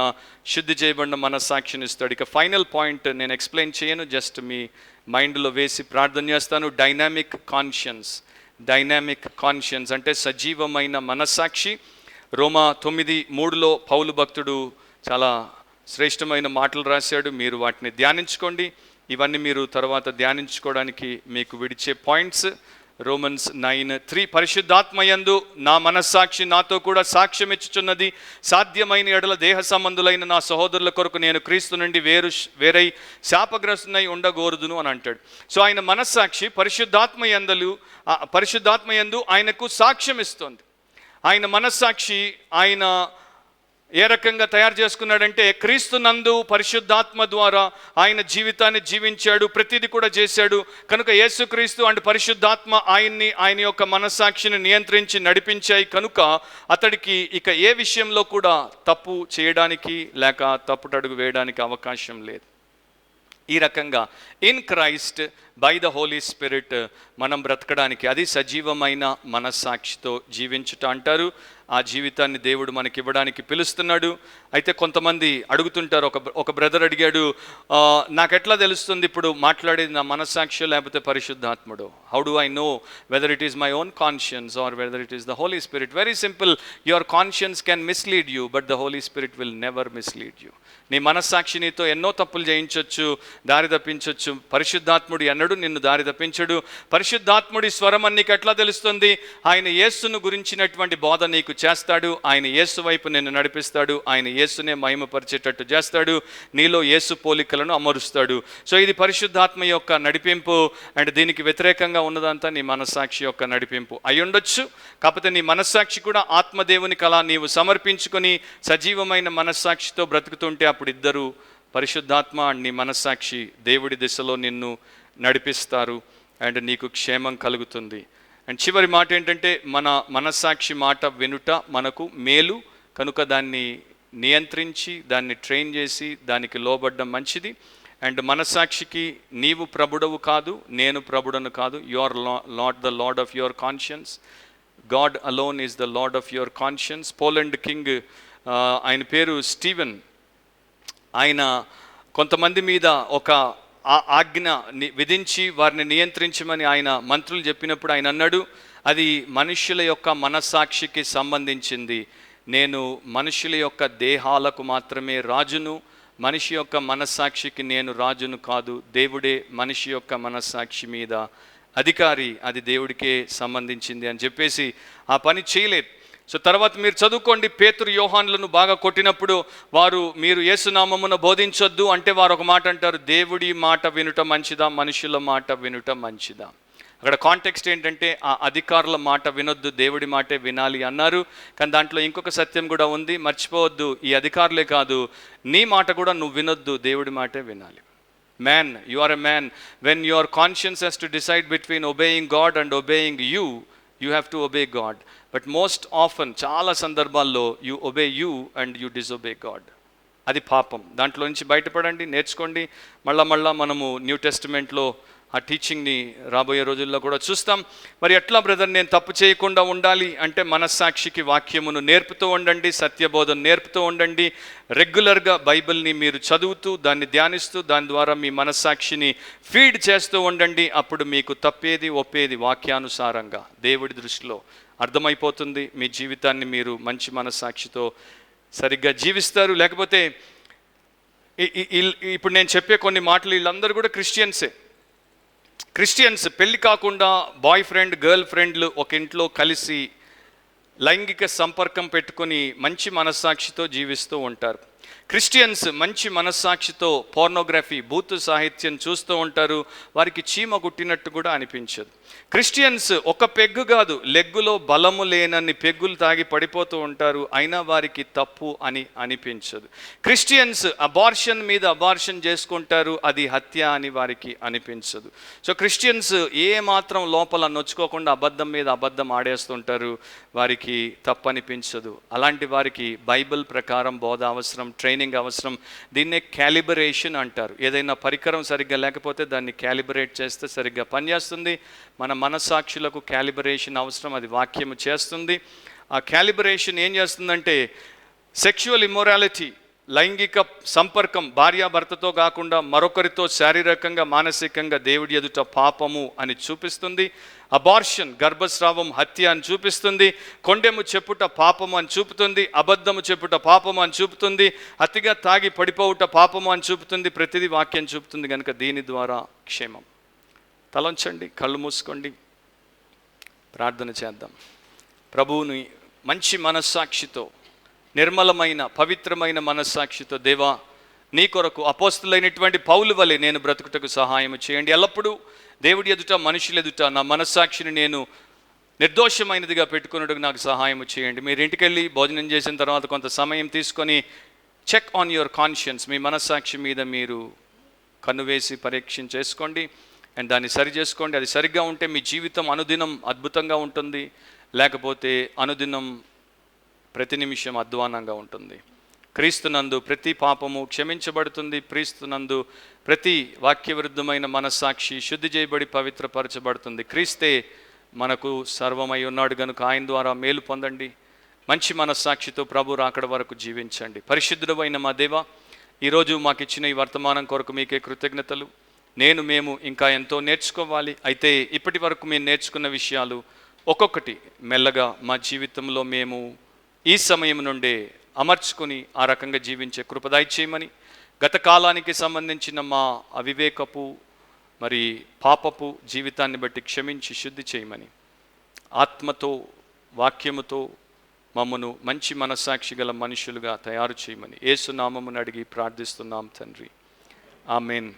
శుద్ధి చేయబడిన మనస్సాక్షిని ఇస్తాడు. ఇక ఫైనల్ పాయింట్ నేను ఎక్స్ప్లెయిన్ చేయను, జస్ట్ మీ మైండ్లో వేసి ప్రార్థన చేస్తాను. Dynamic conscience. డైనామిక్ కాన్షియన్స్ అంటే సజీవమైన మనస్సాక్షి. రోమా 9:3 పౌలు భక్తుడు చాలా శ్రేష్టమైన మాటలు రాశాడు. మీరు వాటిని ధ్యానించుకోండి. ఇవన్నీ మీరు తర్వాత ధ్యానించుకోవడానికి మీకు విడిచే పాయింట్స్. రోమన్స్ 9:3 పరిశుద్ధాత్మయందు నా మనస్సాక్షి నాతో కూడా సాక్ష్యం ఇచ్చుచున్నది, సాధ్యమైన ఎడల దేహ సంబంధులైన నా సహోదరుల కొరకు నేను క్రీస్తు నుండి వేరై శాపగ్రస్తునై ఉండగోరుదును అని అంటాడు. సో ఆయన మనస్సాక్షి పరిశుద్ధాత్మయందు ఆయనకు సాక్ష్యం ఇస్తుంది. ఆయన మనస్సాక్షి ఆయన ఏ రకంగా తయారు చేసుకున్నాడంటే, క్రీస్తు నందు పరిశుద్ధాత్మ ద్వారా ఆయన జీవితాన్ని జీవించాడు, ప్రతిదీ కూడా చేశాడు. కనుక యేసుక్రీస్తు అండ్ పరిశుద్ధాత్మ ఆయన యొక్క మనస్సాక్షిని నియంత్రించి నడిపించాయి. కనుక అతడికి ఇక ఏ విషయంలో కూడా తప్పు చేయడానికి లేక తప్పుటడుగు వేయడానికి అవకాశం లేదు. ఈ రకంగా in Christ by the Holy Spirit మనం బ్రతకడానికి, అది సజీవమైన మనస్సాక్షితో జీవించుట అంటారు. ఆ జీవితాన్ని దేవుడు మనకి ఇవ్వడానికి పిలుస్తున్నాడు. అయితే కొంతమంది అడుగుతుంటారు, ఒక బ్రదర్ అడిగాడు, నాకెట్లా తెలుస్తుంది ఇప్పుడు మాట్లాడేది నా మనస్సాక్షి లేకపోతే పరిశుద్ధాత్ముడు? How do I know whether it is my own conscience or whether it is the Holy Spirit? Very simple, your conscience can mislead you, but the Holy Spirit will never mislead you. నీ మనస్సాక్షి నీతో ఎన్నో తప్పులు చేయించవచ్చు, దారి తప్పించవచ్చు. పరిశుద్ధాత్ముడు ఎన్నడూ నిన్ను దారి తప్పించడు. పరిశుద్ధాత్ముడి స్వరం నీకు ఎట్లా తెలుస్తుంది? ఆయన యేసును గురించినటువంటి బోధ నీకు చేస్తాడు, ఆయన యేసు వైపు నిన్ను నడిపిస్తాడు, ఆయన యేసునే మహిమపరిచేటట్టు చేస్తాడు, నీలో యేసు పోలికలను అమరుస్తాడు. సో ఇది పరిశుద్ధాత్మ యొక్క నడిపింపు. అండ్ దీనికి వ్యతిరేకంగా ఉన్నదంతా నీ మనస్సాక్షి యొక్క నడిపింపు అయి ఉండొచ్చు. కాకపోతే నీ మనస్సాక్షి కూడా ఆత్మదేవునికి అలా నీవు సమర్పించుకొని సజీవమైన మనస్సాక్షితో బ్రతుకుతుంటే అప్పుడు ఇద్దరు, పరిశుద్ధాత్మ అండ్ నీ మనస్సాక్షి, దేవుడి దిశలో నిన్ను నడిపిస్తారు అండ్ నీకు క్షేమం కలుగుతుంది. అండ్ చివరి మాట ఏంటంటే, మన మనస్సాక్షి మాట వినుట మనకు మేలు, కనుక దాన్ని నియంత్రించి దాన్ని ట్రైన్ చేసి దానికి లోబడ్డం మంచిది. అండ్ మనస్సాక్షికి నీవు ప్రభుడవు కాదు, నేను ప్రభుడను కాదు. You are not the Lord of your conscience, God alone is the Lord of your conscience. Poland king, ఆయన పేరు స్టీవెన్, ఆయన కొంతమంది మీద ఒక ఆజ్ఞ విధించి వారిని నియంత్రించమని ఆయన మంత్రులు చెప్పినప్పుడు ఆయన అన్నాడు, అది మనుష్యుల యొక్క మనస్సాక్షికి సంబంధించింది. నేను మనుషుల యొక్క దేహాలకు మాత్రమే రాజును, మనిషి యొక్క మనస్సాక్షికి నేను రాజును కాదు. దేవుడే మనిషి యొక్క మనస్సాక్షి మీద అధికారి, అది దేవుడికే సంబంధించింది అని చెప్పేసి ఆ పని చేయలేదు. సో తర్వాత మీరు చదువుకోండి, పేతురు యోహానులను బాగా కొట్టినప్పుడు వారు, మీరు యేసునామమున బోధించొద్దు అంటే వారు ఒక మాట అంటారు, దేవుడి మాట వినుట మంచిదా, మనుషుల మాట వినుట మంచిదా? అక్కడ కాంటెక్స్ట్ ఏంటంటే ఆ అధికారుల మాట వినొద్దు, దేవుడి మాటే వినాలి అన్నారు. కానీ దాంట్లో ఇంకొక సత్యం కూడా ఉంది, మర్చిపోవద్దు. ఈ అధికారులే కాదు, నీ మాట కూడా నువ్వు వినొద్దు, దేవుడి మాటే వినాలి. Man, you are a man. When your conscience has to decide between obeying God and obeying you, you have to obey God. But most often, చాలా సందర్భాల్లో you obey you and you disobey God. అది పాపం. దాంట్లో నుంచి బయటపడండి, నేర్చుకోండి. మళ్ళా మనము న్యూ టెస్టిమెంట్లో ఆ టీచింగ్ని రాబోయే రోజుల్లో కూడా చూస్తాం. మరి ఎట్లా బ్రదర్ నేను తప్పు చేయకుండా ఉండాలి అంటే, మనస్సాక్షికి వాక్యమును నేర్పుతూ ఉండండి, సత్యబోధన నేర్పుతూ ఉండండి. రెగ్యులర్గా బైబిల్ని మీరు చదువుతూ, దాన్ని ధ్యానిస్తూ, దాని ద్వారా మీ మనస్సాక్షిని ఫీడ్ చేస్తూ ఉండండి. అప్పుడు మీకు తప్పేది ఒప్పేది వాక్యానుసారంగా దేవుడి దృష్టిలో అర్థమైపోతుంది. మీ జీవితాన్ని మీరు మంచి మనస్సాక్షితో సరిగ్గా జీవిస్తారు. లేకపోతే ఇప్పుడు నేను చెప్పే కొన్ని మాటలు, వీళ్ళందరూ కూడా క్రిస్టియన్స్ పెళ్లి కాకుండా బాయ్ ఫ్రెండ్, గర్ల్ ఫ్రెండ్లు ఒక ఇంట్లో కలిసి లైంగిక సంపర్కం పెట్టుకొని మంచి మనస్సాక్షితో జీవిస్తూ ఉంటారు. క్రిస్టియన్స్ మంచి మనస్సాక్షితో పోర్నోగ్రఫీ, బూతు సాహిత్యం చూస్తూ ఉంటారు. వారికి చీమ గుట్టినట్టు కూడా అనిపించదు. క్రిస్టియన్స్ ఒక పెగ్గు కాదు, లెగ్గులో బలము లేనన్ని పెగ్గులు తాగి పడిపోతూ ఉంటారు, అయినా వారికి తప్పు అని అనిపించదు. క్రిస్టియన్స్ అబార్షన్ మీద అబార్షన్ చేసుకుంటారు, అది హత్య అని వారికి అనిపించదు. సో క్రిస్టియన్స్ ఏ మాత్రం లోపల నొచ్చుకోకుండా అబద్ధం మీద అబద్ధం ఆడేస్తుంటారు, వారికి తప్పు అనిపించదు. అలాంటి వారికి బైబిల్ ప్రకారం బోధ అవసరం, ట్రైనింగ్ అవసరం. దీన్నే క్యాలిబరేషన్ అంటారు. ఏదైనా పరికరం సరిగ్గా లేకపోతే దాన్ని క్యాలిబరేట్ చేస్తే సరిగ్గా పనిచేస్తుంది. మన మనస్సాక్షులకు క్యాలిబరేషన్ అవసరం, అది వాక్యము చేస్తుంది. ఆ క్యాలిబరేషన్ ఏం చేస్తుందంటే, సెక్షువల్ ఇమ్మొరాలిటీ, లైంగిక సంపర్కం భార్యాభర్తతో కాకుండా మరొకరితో శారీరకంగా, మానసికంగా దేవుడి ఎదుట పాపము అని చూపిస్తుంది. అబార్షన్, గర్భస్రావం హత్య అని చూపిస్తుంది. కొండెము చెప్పుట పాపము అని చూపుతుంది. అబద్ధము చెప్పుట పాపము అని చూపుతుంది. అతిగా తాగి పడిపోవుట పాపము అని చూపుతుంది. ప్రతిదీ వాక్యం చూపుతుంది. కనుక దీని ద్వారా క్షేమం. తలంచండి, కళ్ళు మూసుకోండి, ప్రార్థన చేద్దాం. ప్రభువుని మంచి మనస్సాక్షితో, నిర్మలమైన పవిత్రమైన మనస్సాక్షితో, దేవా నీ కొరకు అపోస్తులైనటువంటి పౌలు వలె నేను బ్రతుకుటకు సహాయం చేయండి. ఎల్లప్పుడూ దేవుడి ఎదుట, మనుషుల ఎదుట నా మనస్సాక్షిని నేను నిర్దోషమైనదిగా పెట్టుకున్నట్టుకు నాకు సహాయం చేయండి. మీరు ఇంటికి వెళ్ళి భోజనం చేసిన తర్వాత కొంత సమయం తీసుకొని చెక్ ఆన్ యువర్ కాన్షియన్స్, మీ మనస్సాక్షి మీద మీరు కన్నువేసి పరీక్ష చేసుకోండి అండ్ దాన్ని సరి చేసుకోండి. అది సరిగ్గా ఉంటే మీ జీవితం అనుదినం అద్భుతంగా ఉంటుంది, లేకపోతే అనుదినం ప్రతి నిమిషం అధ్వానంగా ఉంటుంది. క్రీస్తునందు ప్రతి పాపము క్షమించబడుతుంది. క్రీస్తునందు ప్రతి వాక్యవిరుద్ధమైన మనస్సాక్షి శుద్ధి చేయబడి పవిత్రపరచబడుతుంది. క్రీస్తే మనకు సర్వమై ఉన్నాడు గనుక ఆయన ద్వారా మేలు పొందండి. మంచి మనస్సాక్షితో ప్రభు రాకడ వరకు జీవించండి. పరిశుద్ధుడైన మా దేవా, ఈరోజు మాకు ఇచ్చిన ఈ వర్తమానం కొరకు మీకే కృతజ్ఞతలు. మేము ఇంకా ఎంతో నేర్చుకోవాలి. అయితే ఇప్పటి వరకు మేము నేర్చుకున్న విషయాలు ఒక్కొక్కటి మెల్లగా మా జీవితంలో మేము ఈ సమయం నుండే అమర్చుకొని ఆ రకంగా జీవించే కృప దయచేయమని, గత కాలానికి సంబంధించిన మా అవివేకపు మరి పాపపు జీవితాన్ని బట్టి క్షమించి శుద్ధి చేయమని, ఆత్మతో వాక్యముతో మమ్మను మంచి మనస్సాక్షి గల మనుషులుగా తయారు చేయమని యేసు నామమును అడిగి ప్రార్థిస్తున్నాం తండ్రి. ఆమేన్.